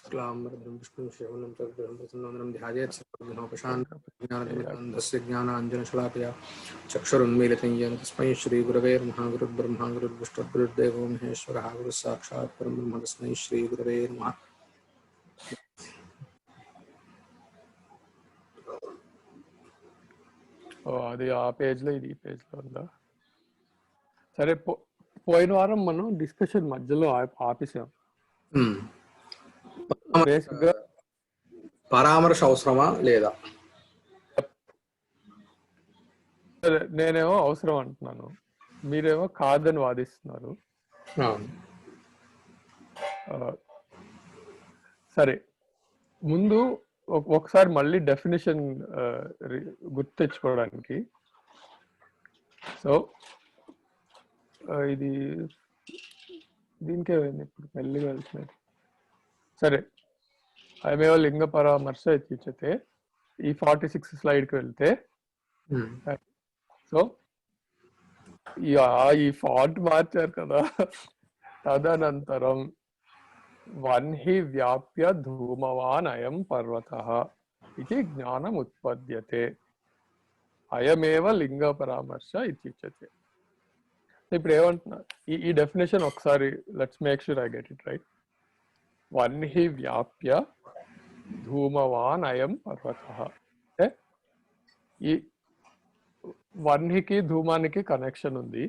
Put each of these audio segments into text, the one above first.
शुक्लाम्बरधरं विष्णुं शशिवर्णं चतुर्भुजं प्रसन्नवदनं ध्यायेत् सर्वविघ्नोपशान्तये ज्ञानाञ्जनशलाकया चक्षुरुन्मीलितं येन तस्मै श्रीगुरवे नमः। गुरुर्ब्रह्मा गुरुर्विष्णुर्गुरुर्देवो महेश्वरः गुरुस्साक्षात् परब्रह्म तस्मै श्रीगुरवे नमः। అది ఆ పేజ్లో ఇది ఈ పేజ్లో ఉందా? సరే, పోయిన వారం మనం డిస్కషన్ మధ్యలో ఆపేసాం. బేసిక్గా పరామర్శ అవసరమా లేదా? నేనేమో అవసరం అంటున్నాను, మీరేమో కాదని వాదిస్తున్నారు. సరే, ముందు ఒకసారి మళ్ళీ డెఫినేషన్ గుర్తు తెచ్చుకోవడానికి. సో ఇది దీనికే ఇప్పుడు మెల్లిగా వెళ్తున్నది. సరే, అయమేవ లింగ పరామర్శ ఇత్యుచ్యతే. ఈ 46 స్లైడ్కి వెళ్తే, సో ఈ ఫాంట్ మార్చారు కదా. తదనంతరం వన్హి వ్యాప్య ధూమవాన్ అయం పర్వతః ఇది జ్ఞానం ఉత్పద్యతే. అయమేవ లింగ పరామర్శ ఇత్యుచ్యతే. ఇప్పుడు ఏమంటున్నా, ఈ డెఫినేషన్ ఒకసారి let's make sure I get it right. వన్హి వ్యాప్య ధూమవాన్ అయం పర్వతః. ఈ వన్హికి ధూమానికి కనెక్షన్ ఉంది.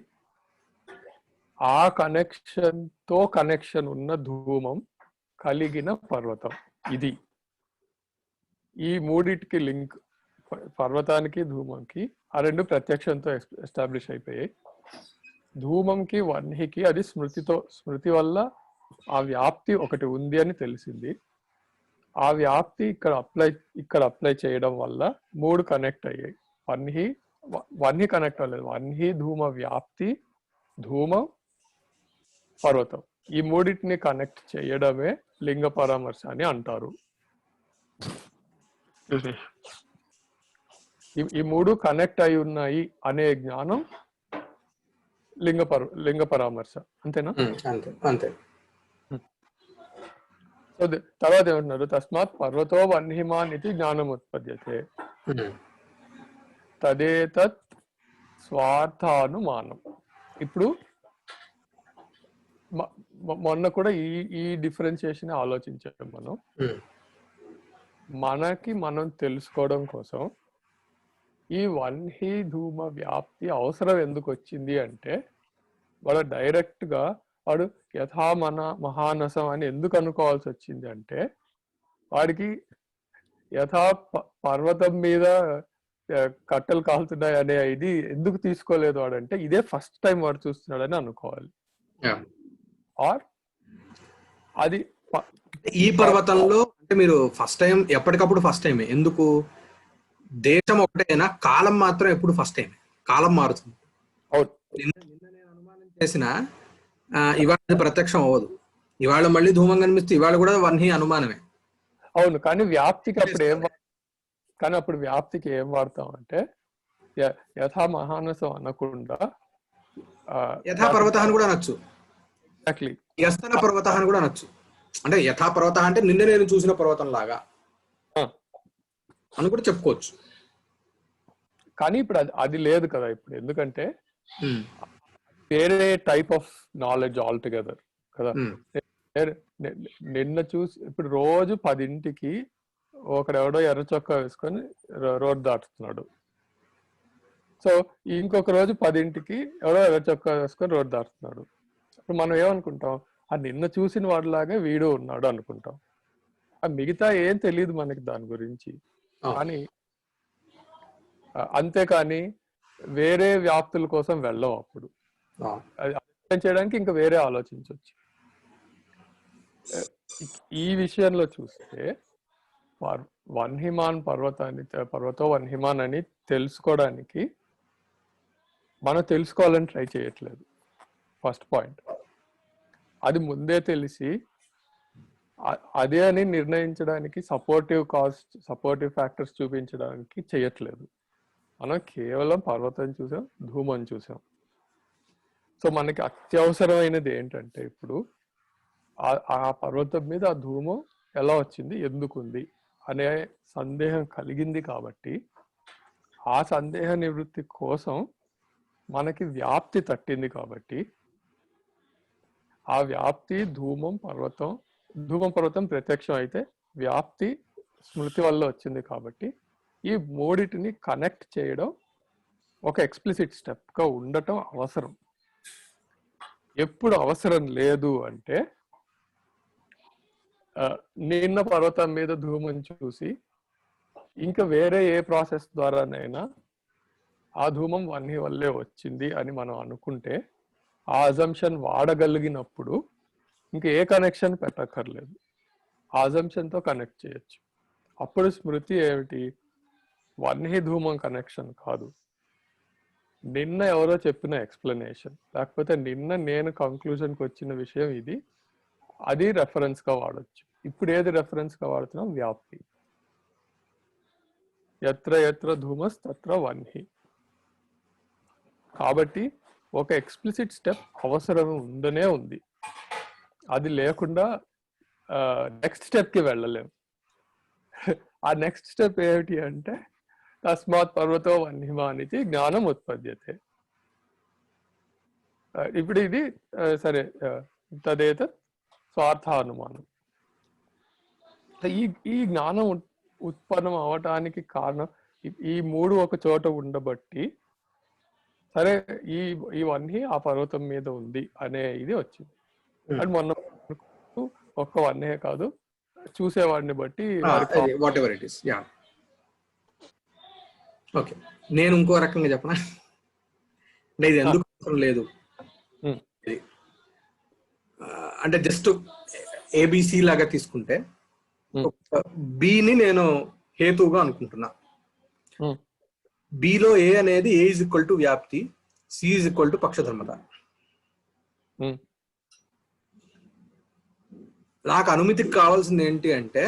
ఆ కనెక్షన్ ఉన్న ధూమం కలిగిన పర్వతం ఇది. ఈ మూడిటికి లింక్, పర్వతానికి ధూమంకి, ఆ రెండు ప్రత్యక్షంతో ఎస్టాబ్లిష్ అయిపోయాయి. ధూమంకి వన్హికి అది స్మృతి వల్ల ఆ వ్యాప్తి ఒకటి ఉంది అని తెలిసింది. ఆ వ్యాప్తి ఇక్కడ అప్లై చేయడం వల్ల మూడు కనెక్ట్ అయ్యాయి. వన్హి కనెక్ట్ అవ్వలేదు. వన్హి ధూమ వ్యాప్తి, ధూమం, పర్వతం, ఈ మూడింటిని కనెక్ట్ చేయడమే లింగ పరామర్శ అని అంటారు. ఈ మూడు కనెక్ట్ అయి ఉన్నాయి అనే జ్ఞానం లింగ పరామర్శ. అంతేనా? అంతే. సో తర్వాత ఏమంటున్నారు, తస్మాత్ పర్వతో వన్హిమాన్ ఇది జ్ఞానం ఉత్పద్యతే. తదేతత్ స్వార్థానుమానం. ఇప్పుడు మొన్న కూడా ఈ డిఫరెన్షియేషన్ ఆలోచించాం మనం. మనం తెలుసుకోవడం కోసం ఈ వన్హి ధూమ వ్యాప్తి అవసరం ఎందుకు వచ్చింది అంటే, వాడు డైరెక్ట్ గా వాడు యథా మహానసం అని ఎందుకు అనుకోవాల్సి వచ్చింది అంటే, వాడికి యథా పర్వతం మీద కట్టెలు కాలుతున్నాయి అనే ఇది ఎందుకు తీసుకోలేదు వాడంటే, ఇదే ఫస్ట్ టైం వాడు చూస్తున్నాడని అనుకోవాలి. ఆర్ అది ఈ పర్వతంలో అంటే మీరు ఫస్ట్ టైం, ఎప్పటికప్పుడు ఫస్ట్ టైం. ఎందుకు? దేశం ఒకటేనా, కాలం మాత్రం ఎప్పుడు ఫస్ట్ టైం. కాలం మారుతుంది. నిన్న నేను అనుమానం చేసిన ఇవాళ ప్రత్యక్షం అవ్వదు. ఇవాళ మళ్ళీ ధూమం కనిపిస్తే ఇవాళ కూడా వన్హి అనుమానమే. అవును, కానీ వ్యాప్తికి అప్పుడు వ్యాప్తికి ఏం వాడతాం అంటే, యథా మహానసం అనకుండా యథా పర్వత అని కూడా అనొచ్చు. యస్తన పర్వత అని కూడా అనొచ్చు. అంటే యథా పర్వత అంటే నిన్న నేను చూసిన పర్వతం లాగా అని కూడా చెప్పుకోవచ్చు. కానీ ఇప్పుడు అది లేదు కదా ఇప్పుడు. ఎందుకంటే వేరే type of knowledge all together కదా. నిన్న చూసి ఇప్పుడు రోజు 10ంటికి ఒకడెవడో ఎర్ర చొక్కా వేసుకొని రోడ్ దాటుతున్నాడు. సో ఇంకొక రోజు 10ంటికి ఎవడో ఎర్ర చొక్కా వేసుకొని రోడ్ దాటుతున్నాడు. ఇప్పుడు మనం ఏమనుకుంటాం, ఆ నిన్న చూసిన వాడిలాగా వీడు ఉన్నాడు అనుకుంటాం. ఆ మిగతా ఏం తెలియదు మనకి దాని గురించి. కానీ అంతేకాని వేరే వ్యాప్తుల కోసం వెళ్ళం. అప్పుడు అది అర్థం చేయడానికి ఇంకా వేరే ఆలోచించవచ్చు. ఈ విషయంలో చూస్తే వన్హిమాన్ పర్వతో వన్హిమాన్ అని తెలుసుకోవడానికి మనం తెలుసుకోవాలని ట్రై చేయట్లేదు. First point. అది ముందే తెలిసి అదే అని నిర్ణయించడానికి సపోర్టివ్ ఫ్యాక్టర్స్ చూపించడానికి చేయట్లేదు. మనం కేవలం పర్వతం చూసాం, ధూమం చూసాం. సో మనకి అత్యవసరమైనది ఏంటంటే, ఇప్పుడు ఆ పర్వతం మీద ఆ ధూమం ఎలా వచ్చింది, ఎందుకుంది అనే సందేహం కలిగింది కాబట్టి ఆ సందేహ నివృత్తి కోసం మనకి వ్యాప్తి తట్టింది కాబట్టి ఆ వ్యాప్తి ధూమం పర్వతం ప్రత్యక్షం అయితే వ్యాప్తి స్మృతి వల్ల వచ్చింది కాబట్టి ఈ మూడిటిని కనెక్ట్ చేయడం ఒక ఎక్స్ప్లిసిట్ స్టెప్ గా ఉండటం అవసరం. ఎప్పుడు అవసరం లేదు అంటే నిన్న పర్వతం మీద ధూమం చూసి ఇంకా వేరే ఏ ప్రాసెస్ ద్వారానైనా ఆ ధూమం వన్హి వల్లే వచ్చింది అని మనం అనుకుంటే ఆ అజంప్షన్ వాడగలిగినప్పుడు ఇంకా ఏ కనెక్షన్ పెట్టక్కర్లేదు, ఆ అజంప్షన్ తో కనెక్ట్ చేయొచ్చు. అప్పుడు స్మృతి ఏమిటి, వన్హి ధూమం కనెక్షన్ కాదు, నిన్న ఎవరో చెప్పిన ఎక్స్ప్లెనేషన్, లేకపోతే నిన్న నేను కంక్లూజన్కి వచ్చిన విషయం ఇది, అది రెఫరెన్స్ గా వాడచ్చు. ఇప్పుడు ఏది రెఫరెన్స్ గా వాడుతున్నాం, వ్యాప్తి. ఎత్ర ఎత్ర ధూమస్ తత్ర వన్హి. కాబట్టి ఒక ఎక్స్ప్లిసిట్ స్టెప్ అవసరం ఉండనే ఉంది, అది లేకుండా నెక్స్ట్ స్టెప్ కి వెళ్ళలేము. ఆ నెక్స్ట్ స్టెప్ ఏమిటి అంటే తస్మాత్ పర్వతో వన్హిమానితి జ్ఞానం ఉత్పద్యతే. ఇప్పుడు ఇది సరే, తదేత స్వార్థానుమానం. ఈ జ్ఞానం ఉత్పన్నం అవటానికి కారణం ఈ మూడు ఒక చోట ఉండబట్టి సరే ఇవన్నీ ఆ పర్వతం మీద ఉంది అనే ఇది వచ్చింది. అండ్ మొన్న ఒక్క వన్నే కాదు, చూసేవాడిని బట్టి what ever it is. Yeah, okay. నేను ఇంకో రకంగా చెప్పనా, ఇది ఎందుకు అవసరం లేదు అంటే జస్ట్ ఏబిసి లాగా తీసుకుంటే బిని నేను హేతువుగా అనుకుంటున్నా. బిలో ఏ అనేది ఏ ఈజ్ ఈక్వల్ టు వ్యాప్తి, సి ఈజ్ ఈక్వల్ టు పక్షధర్మత. నాకు అనుమతికి కావాల్సింది ఏంటి అంటే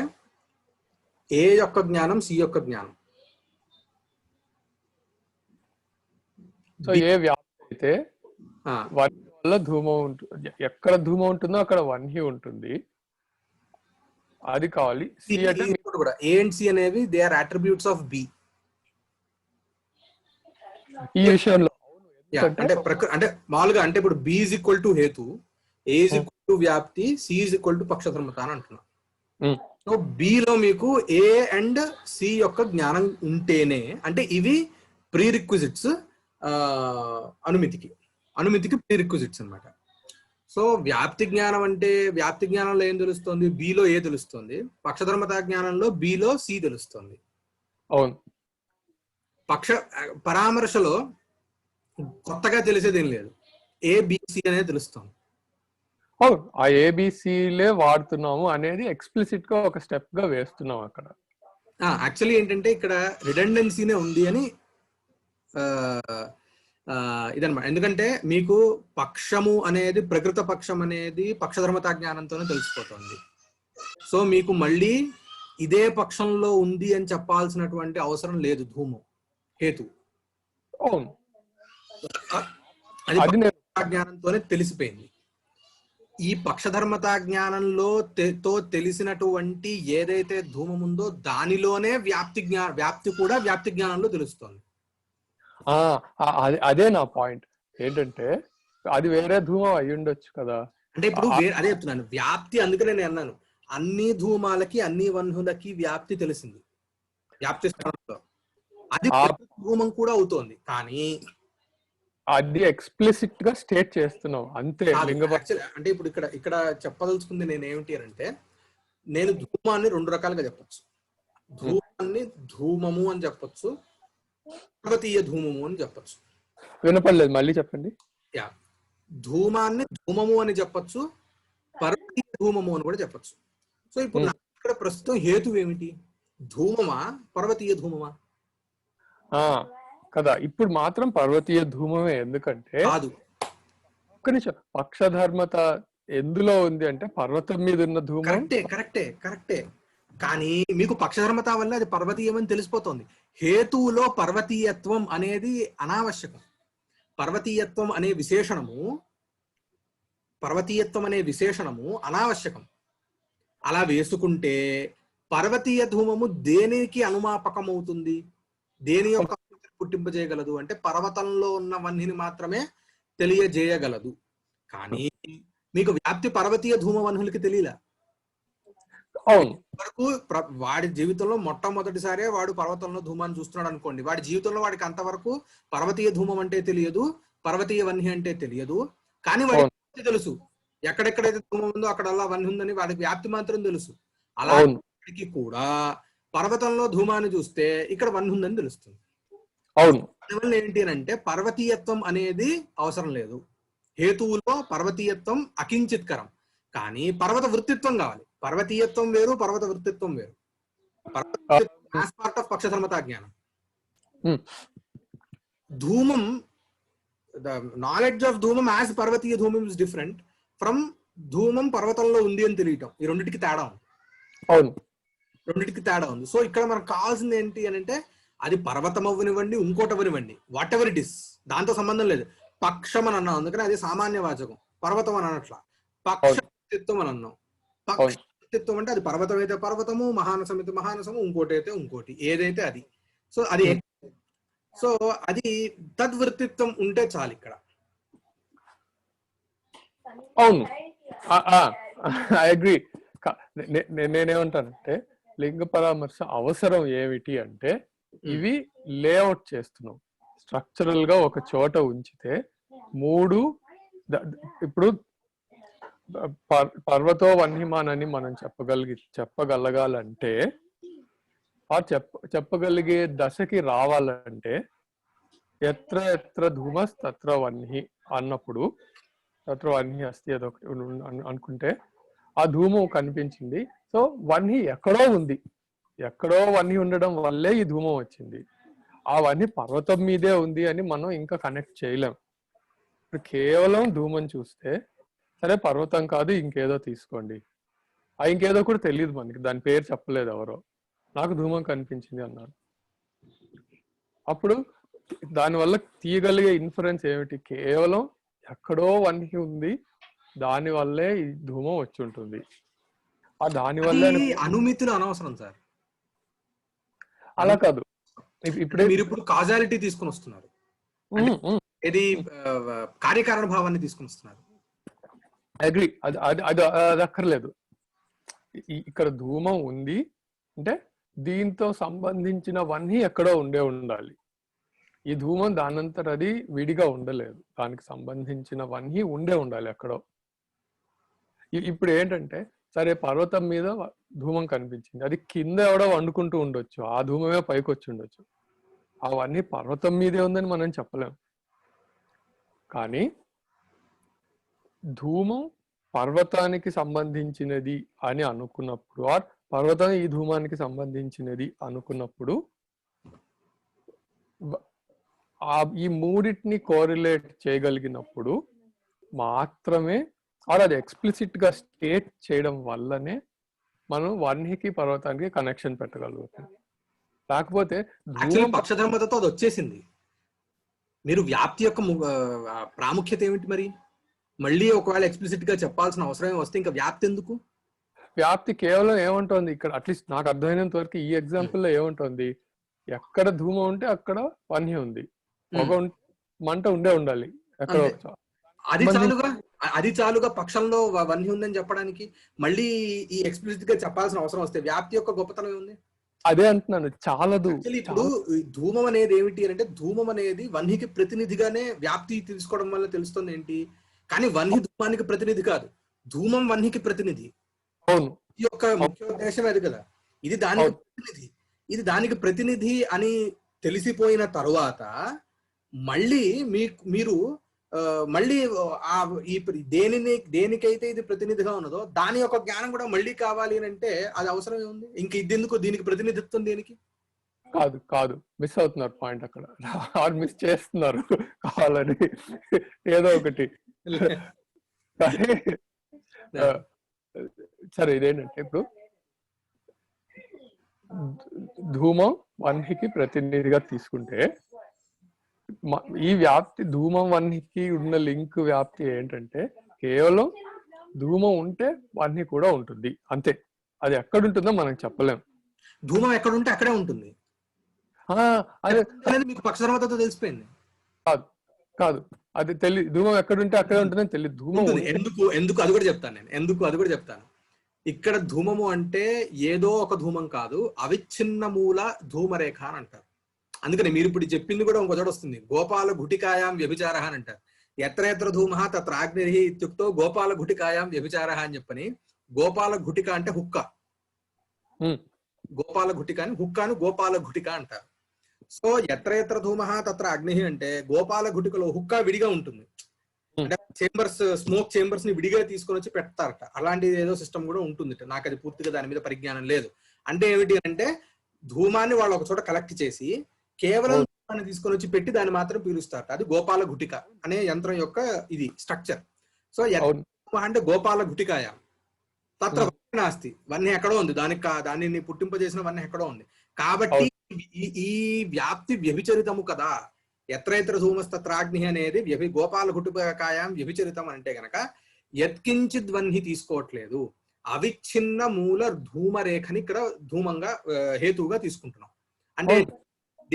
ఏ యొక్క జ్ఞానం, సి యొక్క జ్ఞానం. సో ఏ వ్యాప్తి అయితే వల్ల ధూమం ఉంటుంది, ఎక్కడ ధూమం ఉంటుందో అక్కడ వన్హి ఉంటుంది, అది కావాలి. సి అంటే కూడా ఏ అండ్ సి అనేవి they are attributes of B. ఈ విషయంలో అంటే మామూలుగా అంటే ఇప్పుడు బి ఈజ్ ఈక్వల్ టు హేతు, ఏ ఈజ్ ఈక్వల్ టు వ్యాప్తి, సి ఈజ్ ఈక్వల్ టు పక్షధర్మత అని అంటున్నా. సో బిలో మీకు ఏ అండ్ సి యొక్క జ్ఞానం ఉంటేనే, అంటే ఇవి ప్రీ రిక్విజిట్స్ అనుమితికి ప్రీ రిక్విజిట్స్ అనమాట. సో వ్యాప్తి జ్ఞానం అంటే వ్యాప్తి జ్ఞానంలో ఏం తెలుస్తుంది, బిలో ఏ తెలుస్తుంది, పక్షధర్మత జ్ఞానంలో బిలో సి తెలుస్తుంది. అవును, పరామర్శలో కొత్తగా తెలిసేది ఏం లేదు, ఏబిసి అనేది తెలుస్తుంది. అవును, ఆ ఏబిసిలే వాడుతున్నాము అనేది ఎక్స్ప్లిసిట్ గా ఒక స్టెప్ గా వేస్తున్నాం అక్కడ. యాక్చువల్లీ ఏంటంటే ఇక్కడ రిడెండెన్సీనే ఉంది అని ఇదనమాట. ఎందుకంటే మీకు పక్షము అనేది, ప్రకృత పక్షం అనేది పక్షధర్మతా జ్ఞానంతోనే తెలిసిపోతుంది. సో మీకు మళ్ళీ ఇదే పక్షంలో ఉంది అని చెప్పాల్సినటువంటి అవసరం లేదు ధూమం హేతు. అది జ్ఞానంతోనే తెలిసిపోయింది. ఈ పక్షధర్మతా జ్ఞానంలో తెలిసినటువంటి ఏదైతే ధూమం ఉందో దానిలోనే వ్యాప్తి కూడా వ్యాప్తి జ్ఞానంలో తెలుస్తుంది. అదే నా పాయింట్ ఏంటంటే అది వేరే ధూమం అయి ఉండొచ్చు కదా. అంటే ఇప్పుడు అదే చెప్తున్నాను, వ్యాప్తి. అందుకనే నేను అన్నాను అన్ని ధూమాలకి అన్ని వన్హులకి వ్యాప్తి తెలిసింది వ్యాప్తి స్థానంలో, అది ధూమం కూడా అవుతోంది. కానీ అది ఎక్స్ప్లిసిట్ గా స్టేట్ చేస్తున్నాం అంతే. అంటే ఇప్పుడు ఇక్కడ చెప్పదలుచుకుంది నేను ఏమిటి అంటే, నేను ధూమాన్ని రెండు రకాలుగా చెప్పొచ్చు. ధూమాన్ని ధూమము అని చెప్పొచ్చు, పర్వతీయ ధూమము అని చెప్పొచ్చు. వినపడలేదు, మళ్ళీ చెప్పండి. యా, ధూమాన్ని ధూమము అని చెప్పొచ్చు, పర్వతీయ ధూమము అని కూడా చెప్పొచ్చు. సో ఇప్పుడు ఇక్కడ ప్రస్తుతం హేతు ఏమిటి, ధూమమా పర్వతీయ ధూమమా? కదా, ఇప్పుడు మాత్రం పర్వతీయ ధూమమే. ఎందుకంటే ఒక్క నిమిషం, పక్షధర్మత ఎందులో ఉంది అంటే పర్వతం మీద ఉన్న ధూమం. కరెక్టే. కానీ మీకు పక్షధర్మత వల్ల అది పర్వతీయం అని తెలిసిపోతుంది. హేతువులో పర్వతీయత్వం అనేది అనావశ్యకం. పర్వతీయత్వం అనే విశేషణము అనావశ్యకం. అలా వేసుకుంటే పర్వతీయ ధూమము దేనికి అనుమాపకం అవుతుంది, దేని యొక్క పుట్టింపజేయగలదు అంటే పర్వతంలో ఉన్న వన్హిని మాత్రమే తెలియజేయగలదు. కానీ మీకు వ్యాప్తి పర్వతీయ ధూమ వన్హులకి తెలియలా. అవును, వరకు వాడి జీవితంలో మొట్టమొదటిసారే వాడు పర్వతంలో ధూమాన్ని చూస్తున్నాడు అనుకోండి, వాడి జీవితంలో వాడికి అంతవరకు పర్వతీయ ధూమం అంటే తెలియదు, పర్వతీయ వన్హి అంటే తెలియదు. కానీ వాడికి తెలుసు ఎక్కడెక్కడైతే ధూమం ఉందో అక్కడల్లా వన్హి ఉందని వాడికి వ్యాప్తి మాత్రం తెలుసు. అలాంటికి కూడా పర్వతంలో ధూమాన్ని చూస్తే ఇక్కడ వన్హి ఉందని తెలుస్తుంది. అవును, అందువల్ల ఏంటి అంటే పర్వతీయత్వం అనేది అవసరం లేదు. హేతువులో పర్వతీయత్వం అకించిత్కరం, కానీ పర్వత వృత్తిత్వం కావాలి. పర్వతీయత్వం వేరు, పర్వత వృత్తిత్వం వేరు. యాజ్ పార్ట్ ఆఫ్ పక్ష ధర్మతా జ్ఞానం. ధూమం, ద నాలెడ్జ్ ఆఫ్ ధూమం యాజ్ పర్వతీయ ధూమం ఇస్ డిఫరెంట్ ఫ్రమ్ ధూమం పర్వతంలో ఉంది అని తెలియటం. ఈ రెండింటికి తేడా ఉంది. అవును, రెండింటికి తేడా ఉంది. సో ఇక్కడ మనకు కావాల్సింది ఏంటి అని అంటే అది పర్వతం అవ్వనివ్వండి, ఇంకోటి అవ్వనివ్వండి, వాట్ ఎవర్ ఇట్ ఇస్, దాంతో సంబంధం లేదు. పక్షం అని అన్నాం, అందుకని అది సామాన్య వాచకం. పర్వతం అని అనట్లా, పక్షత్వం అని అన్నాం. పక్షత్వం అంటే అది పర్వతం అయితే పర్వతము, మహానసం అయితే మహానసము, ఇంకోటి అయితే ఇంకోటి, ఏదైతే అది. సో అది అది తద్వృత్తిత్వం ఉంటే చాలు ఇక్కడ. అవును, ఐ అగ్రీ. నేనేమంటానంటే లింగ పరామర్శ అవసరం ఏమిటి అంటే ఇవి లేఅవుట్ చేస్తున్నాం స్ట్రక్చరల్ గా ఒక చోట ఉంచితే మూడు. ఇప్పుడు పర్వతో వన్హిమానని మనం చెప్పగలగాలంటే చెప్పగలిగే దశకి రావాలంటే ఎత్ర ఎత్ర ధూమస్ తత్ర వన్హి అన్నప్పుడు, తత్ర వన్హి అస్తి అదొకటి అనుకుంటే ఆ ధూమం కనిపించింది. సో వన్హి ఎక్కడో ఉంది, ఎక్కడో వన్హి ఉండడం వల్లే ఈ ధూమం వచ్చింది. ఆ వన్హి పర్వతం మీదే ఉంది అని మనం ఇంకా కనెక్ట్ చేయలేం. ఇప్పుడు కేవలం ధూమం చూస్తే సరే పర్వతం కాదు ఇంకేదో తీసుకోండి, ఆ ఇంకేదో కూడా తెలియదు మనకి, దాని పేరు చెప్పలేదు ఎవరో, నాకు ధూమం కనిపించింది అన్నారు. అప్పుడు దానివల్ల తీయగలిగే ఇన్ఫరెన్స్ ఏమిటి? కేవలం ఎక్కడో వన్హి ఉంది, దాని వల్లే ఈ ధూమం వచ్చి ఉంటుంది. ఆ దాని వల్లే అనుమితులు అనవసరం సార్. అలా కాదు, మీరు ఇప్పుడు కాజాలిటీ తీసుకుని వస్తున్నారు, ఇది కార్యకారణ భావాన్ని తీసుకుని వస్తున్నారు. అగ్రీ, అది అక్కర్లేదు. ఇక్కడ ధూమం ఉంది అంటే దీంతో సంబంధించిన వన్హి ఎక్కడో ఉండాలి. ఈ ధూమం దానంతట అది విడిగా ఉండలేదు, దానికి సంబంధించిన వన్హి ఉండాలి ఎక్కడో. ఇప్పుడు ఏంటంటే సరే పర్వతం మీద ధూమం కనిపించింది, అది కింద ఎవడో వండుకుంటూ ఉండొచ్చు, ఆ ధూమమే పైకి వచ్చి ఉండొచ్చు, అవన్నీ పర్వతం మీదే ఉందని మనం చెప్పలేం. కానీ ధూమం పర్వతానికి సంబంధించినది అని అనుకున్నప్పుడు, ఆర్ పర్వతం ఈ ధూమానికి సంబంధించినది అనుకున్నప్పుడు ఈ మూడింటిని కోరిలేట్ చేయగలిగినప్పుడు మాత్రమే, ఆర్ అది ఎక్స్ప్లిసిట్ గా స్టేట్ చేయడం వల్లనే మనం వన్హికి పర్వతానికి కనెక్షన్ పెట్టగలుగుతాం. లేకపోతే పక్షధర్మతతో అది వచ్చేసింది. మీరు వ్యాప్తి యొక్క ప్రాముఖ్యత ఏమిటి మరి? మళ్ళీ ఒకవేళ ఎక్స్ప్లిసిట్ గా చెప్పాల్సిన అవసరం వస్తే ఇంకా వ్యాప్తి ఎందుకు? వ్యాప్తి కేవలం ఏముంటుంది ఇక్కడ, అట్లీస్ట్ నాకు అర్థమైనంత వరకు ఈ ఎగ్జాంపుల్ లో ఏముంటుంది, ఎక్కడ ధూమం ఉంటే అక్కడ వన్హి ఉంది, పొగ మంట ఉండాలి ఎక్కడ. అది చాలుగా పక్షంలో వన్హి ఉందని చెప్పడానికి. మళ్ళీ ఈ ఎక్స్ప్లిసిట్ గా చెప్పాల్సిన అవసరం వస్తే వ్యాప్తి యొక్క గొప్పతనం ఏముంది? అదే అంటున్నాను, చాలదు. ఇప్పుడు ధూమం అనేది ఏమిటి అంటే, ధూమం అనేది వన్హికి ప్రతినిధిగానే వ్యాప్తి తీసుకోవడం వల్ల తెలుస్తుంది ఏంటి, కానీ వన్హి ధూమానికి ప్రతినిధి కాదు, ధూమం వన్హికి ప్రతినిధి. అవును, ఈ యొక్క ముఖ్య ఉద్దేశం అది కదా. ఇది దానికి ప్రతినిధి, ఇది దానికి ప్రతినిధి అని తెలిసిపోయిన తరువాత మళ్ళీ మీరు మళ్ళీ దేనికైతే ఇది ప్రతినిధిగా ఉన్నదో దాని యొక్క జ్ఞానం కూడా మళ్ళీ కావాలి అని అంటే అది అవసరం ఏముంది? ఇంక ఇదెందుకు, దీనికి ప్రతినిధిత్వం దేనికి? కాదు మిస్ అవుతున్నారు పాయింట్ అక్కడ, ఆర్ మిస్ చేస్తున్నారు కావాలని ఏదో ఒకటి. సరే ఇదేంటంటే ఇప్పుడు ధూమం వన్హికి ప్రతినిధిగా తీసుకుంటే ఈ వ్యాప్తి ధూమం వన్హికి ఉన్న లింక్ వ్యాప్తి ఏంటంటే కేవలం ధూమం ఉంటే వన్హి కూడా ఉంటుంది అంతే. అది ఎక్కడ ఉంటుందో మనం చెప్పలేం. ధూమం ఎక్కడ ఉంటే అక్కడే ఉంటుంది. అదే మీకు పక్షధర్మతతో తెలిసిపోయింది. కాదు కాదు, అది తెలియదు. ధూమం ఎక్కడుంటే అక్కడే ఉంటుందని తెలియదు. ధూమం ఎందుకు అది కూడా చెప్తాను నేను. ఎందుకు అది కూడా చెప్తాను. ఇక్కడ ధూమము అంటే ఏదో ఒక ధూమం కాదు, అవిచ్ఛిన్న మూల ధూమరేఖ అని అంటారు. అందుకని మీరు ఇప్పుడు చెప్పింది కూడా ఇంకో చోట వస్తుంది. గోపాల ఘుటికాయాం వ్యభిచార అని అంటారు. ఎత్ర ఎత్ర ధూమ తత్ర అగ్నిర్హి ఇత్యుక్తో గోపాల ఘుటికాయాం వ్యభిచార అని చెప్పని. గోపాల ఘుటిక అంటే హుక్క, గోపాల ఘుటిక అని, హుక్కాను గోపాల ఘుటిక అంటారు. సో ఎత్ర ఎత్ర ధూమ తత్ర అగ్ని అంటే గోపాల ఘుటికలో హుక్కా విడిగా ఉంటుంది. అంటే చేంబర్స్, స్మోక్ చేంబర్స్ ని విడిగా తీసుకొని వచ్చి పెడతారట. అలాంటిది ఏదో సిస్టమ్ కూడా ఉంటుంది. నాకు అది పూర్తిగా దాని మీద పరిజ్ఞానం లేదు. అంటే ఏమిటి అంటే ధూమాన్ని వాళ్ళు ఒక చోట కలెక్ట్ చేసి కేవలం ధూమాన్ని తీసుకొని వచ్చి పెట్టి దాన్ని మాత్రం పీలుస్తారట. అది గోపాల ఘుటిక అనే యంత్రం యొక్క ఇది స్ట్రక్చర్. సో అంటే గోపాల ఘుటికాయ తత్ర నాస్తి, వన్య ఎక్కడో ఉంది. దానిని పుట్టింపజేసిన వన్య ఎక్కడో ఉంది. కాబట్టి ఈ వ్యాప్తి వ్యభిచరితము కదా. ఎత్రైత్ర ధూమస్తత్రాగ్ని అనేది గోపాల ఘుటికాయాం వ్యభిచరితం అంటే గనక యత్కించిత్ వన్హి తీసుకోవట్లేదు, అవిచ్ఛిన్న మూల ధూమరేఖని ఇక్కడ ధూమంగా హేతువుగా తీసుకుంటున్నాం. అంటే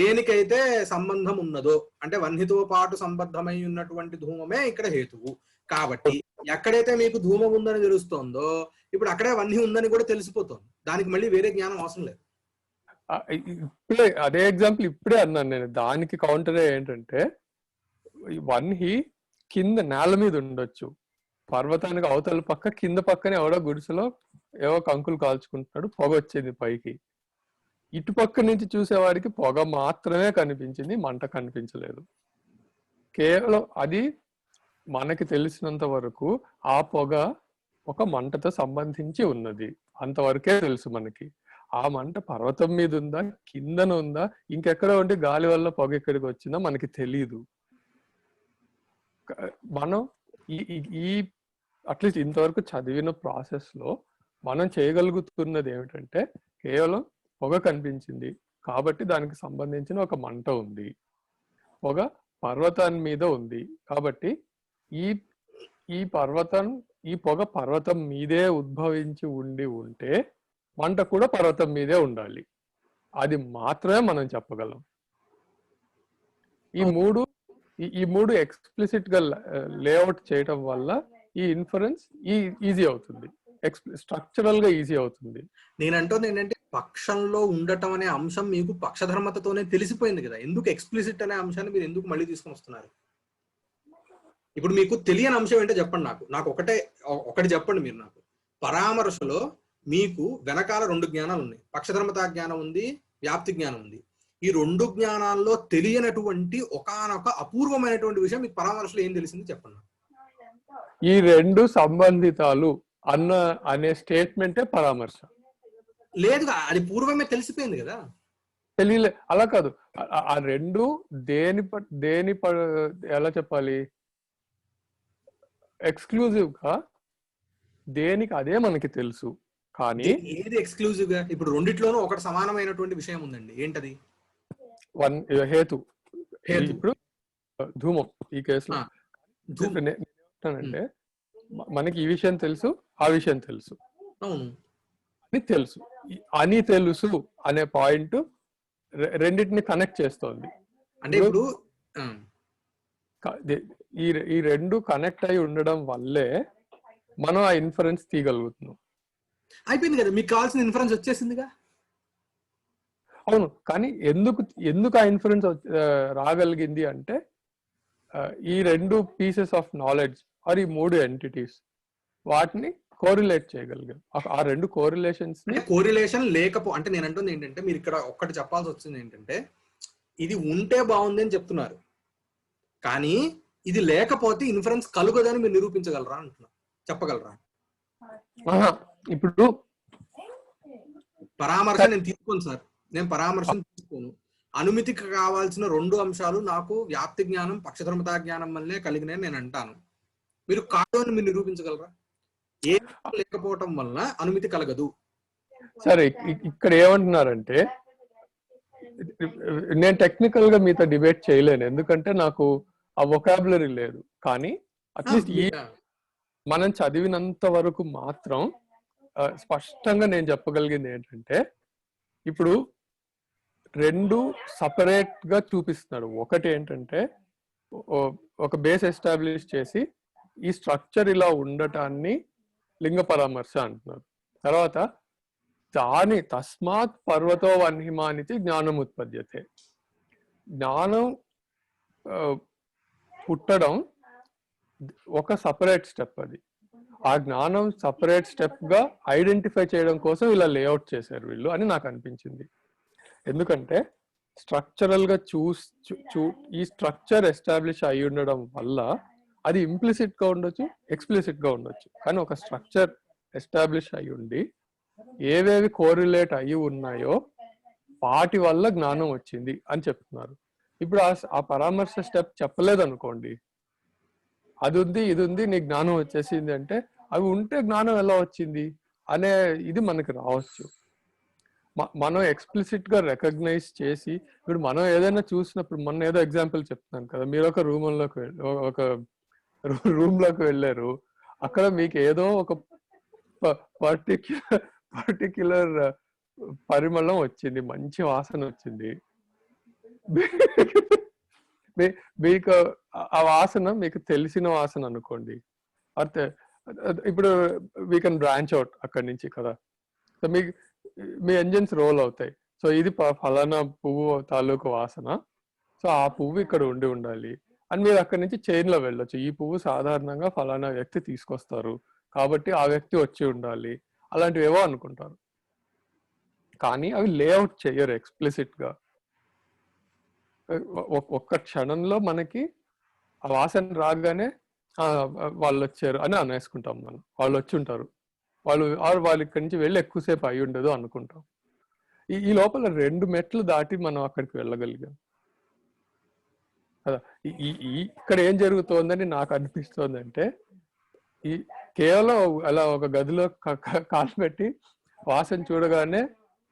దేనికైతే సంబంధం ఉన్నదో, అంటే వన్హితో పాటు సంబద్ధమై ఉన్నటువంటి ధూమమే ఇక్కడ హేతువు. కాబట్టి ఎక్కడైతే మీకు ధూమం ఉందని తెలుస్తోందో ఇప్పుడు అక్కడే వన్హి ఉందని కూడా తెలిసిపోతుంది. దానికి మళ్ళీ వేరే జ్ఞానం అవసరం లేదు. ఇప్పుడే అదే ఎగ్జాంపుల్ ఇప్పుడే అన్నాను నేను. దానికి కౌంటర్ ఏంటంటే వన్హి కింద నేల మీద ఉండొచ్చు, పర్వతానికి అవతల పక్క కింద పక్కనే ఎవడో గుడిసెలో ఏవో కంకులు కాల్చుకుంటున్నాడు, పొగ వచ్చేది పైకి. ఇటుపక్క నుంచి చూసేవాడికి పొగ మాత్రమే కనిపించింది, మంట కనిపించలేదు. కేవలం అది మనకి తెలిసినంత వరకు ఆ పొగ ఒక మంటతో సంబంధించి ఉన్నది, అంతవరకే తెలుసు మనకి. ఆ మంట పర్వతం మీద ఉందా, కిందన ఉందా, ఇంకెక్కడ ఉంటే గాలి వల్ల పొగ ఎక్కడికి వచ్చిందో మనకి తెలియదు. మనం ఈ అట్లీస్ట్ ఇంతవరకు చదివిన ప్రాసెస్ లో మనం చేయగలుగుతున్నది ఏమిటంటే కేవలం పొగ కనిపించింది కాబట్టి దానికి సంబంధించిన ఒక మంట ఉంది, పొగ పర్వతం మీద ఉంది కాబట్టి ఈ పొగ పర్వతం మీదే ఉద్భవించి ఉంటే మంట కూడా పర్వతం మీదే ఉండాలి. అది మాత్రమే మనం చెప్పగలం. ఈ మూడు ఎక్స్ప్లిసిట్ గా లేఅవుట్ చేయటం వల్ల ఈ ఇన్ఫరెన్స్ ఈజీ అవుతుంది, స్ట్రక్చరల్ గా ఈజీ అవుతుంది. నేనంటోంది ఏంటంటే పక్షంలో ఉండటం అనే అంశం మీకు పక్షధర్మతతోనే తెలిసిపోయింది కదా. ఎందుకు ఎక్స్ప్లిసిట్ అనే అంశాన్ని మీరు ఎందుకు మళ్ళీ తీసుకొని వస్తున్నారు? ఇప్పుడు మీకు తెలియని అంశం ఏంటో చెప్పండి. నాకు ఒకటి చెప్పండి మీరు నాకు. పరామర్శలో మీకు వెనకాల 2 జ్ఞానాలు ఉన్నాయి. పక్షధర్మతా జ్ఞానం ఉంది, వ్యాప్తి జ్ఞానం ఉంది. ఈ 2 జ్ఞానాల్లో తెలియనటువంటి ఒకానొక అపూర్వమైనటువంటి విషయం మీకు పరామర్శలో ఏం తెలిసింది చెప్పండి. ఈ 2 సంబంధితాలు అనే స్టేట్మెంటే పరామర్శ. లేదుగా, అది పూర్వమే తెలిసిపోయింది కదా. తెలియలే, అలా కాదు. ఆ 2 దేని ఎలా చెప్పాలి, ఎక్స్క్లూజివ్ గా దేనికి అదే మనకి తెలుసు. కానీ ఏది ఎక్స్క్లూజివ్ గా? ఇప్పుడు రెండిట్లోనూ ఒకటి సమానమైనటువంటి విషయం ఉందండి. ఏంటది? హేతు. ఇప్పుడు ధూమం ఈ కేసులో అంటే మనకి ఈ విషయం తెలుసు, ఆ విషయం తెలుసు అని తెలుసు అనే పాయింట్ రెండింటిని కనెక్ట్ చేస్తోంది. అంటే ఇప్పుడు ఈ 2 కనెక్ట్ అయి ఉండడం వల్లే మనం ఆ ఇన్ఫరెన్స్ తీయగలుగుతున్నాం. అయిపోయింది కదా, మీకు కావాల్సిన ఇన్ఫరెన్స్ వచ్చేసిందిగా. అవును, కానీ ఎందుకు ఆ ఇన్ఫరెన్స్ రాగలిగింది అంటే ఈ 2 పీసెస్ ఆఫ్ నాలెడ్జ్ ఆర్ ఈ 3 ఎంటిటీస్ వాటిని కోరిలేట్ చేయగలిగాం. ఆ 2 కోరిలేషన్స్ ని కోరిలేషన్ అంటే నేను అంటుంది ఏంటంటే మీరు ఇక్కడ ఒక్కటి చెప్పాల్సి వచ్చింది ఏంటంటే ఇది ఉంటే బాగుంది అని చెప్తున్నారు, కానీ ఇది లేకపోతే ఇన్ఫరెన్స్ కలుగదని మీరు నిరూపించగలరా అంటున్నా, చెప్పగలరా? ఇప్పుడు పరామర్శ నేను తీసుకోను సార్, నేను పరామర్శను తీసుకోను. అనుమితికి కావాల్సిన 2 అంశాలు నాకు వ్యాప్తి జ్ఞానం, పక్షధర్మతా జ్ఞానం వల్లే కలిగినాయి నేను అంటాను. మీరు కాదు అని మీరు నిరూపించగలరా? ఏ లేకపోవటం వల్ల అనుమితి కలగదు. సరే, ఇక్కడ ఏమంటున్నారంటే నేను టెక్నికల్ గా మీతో డిబేట్ చేయలేను, ఎందుకంటే నాకు ఆ వొకాబులరీ లేదు. కానీ అట్లీస్ట్ మనం చదివినంత వరకు మాత్రం స్పష్టంగా నేను చెప్పగలిగింది ఏంటంటే, ఇప్పుడు రెండు సపరేట్ గా చూపిస్తున్నాడు. ఒకటి ఏంటంటే ఒక బేస్ ఎస్టాబ్లిష్ చేసి ఈ స్ట్రక్చర్ ఇలా ఉండటాన్ని లింగ పరామర్శ అంటున్నారు. తర్వాత దాని తస్మాత్ పర్వతో వన్హిమానితి జ్ఞానం ఉత్పద్యతే. జ్ఞానం పుట్టడం ఒక సపరేట్ స్టెప్. అది ఆ జ్ఞానం సపరేట్ స్టెప్ గా ఐడెంటిఫై చేయడం కోసం ఇలా లేఅవుట్ చేశారు వీళ్ళు అని నాకు అనిపించింది. ఎందుకంటే స్ట్రక్చరల్ గా ఈ స్ట్రక్చర్ ఎస్టాబ్లిష్ అయి ఉండడం వల్ల అది ఇంప్లిసిట్ గా ఉండొచ్చు, ఎక్స్ప్లిసిట్ గా ఉండొచ్చు. కానీ ఒక స్ట్రక్చర్ ఎస్టాబ్లిష్ అయి ఉండి ఏవేవి కోరిలేట్ అయి ఉన్నాయో వాటి వల్ల జ్ఞానం వచ్చింది అని చెప్తున్నారు. ఇప్పుడు ఆ పరామర్శ స్టెప్ చెప్పలేదు అనుకోండి, అది ఉంది ఇది ఉంది నీ జ్ఞానం వచ్చేసింది అంటే, అవి ఉంటే జ్ఞానం ఎలా వచ్చింది అనే ఇది మనకి రావచ్చు. మనం ఎక్స్ప్లిసిట్ గా రికగ్నైజ్ చేసి, ఇప్పుడు మనం ఏదైనా చూసినప్పుడు, మొన్న ఏదో ఎగ్జాంపుల్ చెప్తున్నాను కదా, మీరు ఒక రూమ్ లోకి వెళ్ళారు, అక్కడ మీకు ఏదో ఒక పర్టిక్యులర్ పరిమళం వచ్చింది, మంచి వాసన వచ్చింది. మీకు ఆ వాసన మీకు తెలిసిన వాసన అనుకోండి, అంటే ఇప్పుడు వీ కెన్ బ్రాంచ్ అవుట్ అక్కడి నుంచి కదా. సో మీ ఎంజిన్స్ రోల్ అవుతాయి. సో ఇది ఫలానా పువ్వు తాలూకు వాసన, సో ఆ పువ్వు ఇక్కడ ఉండాలి అని మీరు అక్కడి నుంచి చైన్ లో వెళ్ళొచ్చు. ఈ పువ్వు సాధారణంగా ఫలానా వ్యక్తి తీసుకొస్తారు కాబట్టి ఆ వ్యక్తి వచ్చి ఉండాలి, అలాంటివి ఏవో అనుకుంటారు. కానీ అవి లేఅవుట్ చేయరు ఎక్స్ప్లిసిట్ గా. ఒక్క క్షణంలో మనకి ఆ వాసన రాగానే వాళ్ళు వచ్చారు అని అనేసుకుంటాం. మనం వాళ్ళు వచ్చి ఉంటారు, వాళ్ళు ఇక్కడి నుంచి వెళ్ళి ఎక్కువసేపు అయి ఉండదు అనుకుంటాం. ఈ లోపల 2 మెట్లు దాటి మనం అక్కడికి వెళ్ళగలిగాం కదా. ఇక్కడ ఏం జరుగుతోందని నాకు అనిపిస్తోంది అంటే, ఈ కేవలం అలా ఒక గదిలో కాలు పెట్టి వాసన చూడగానే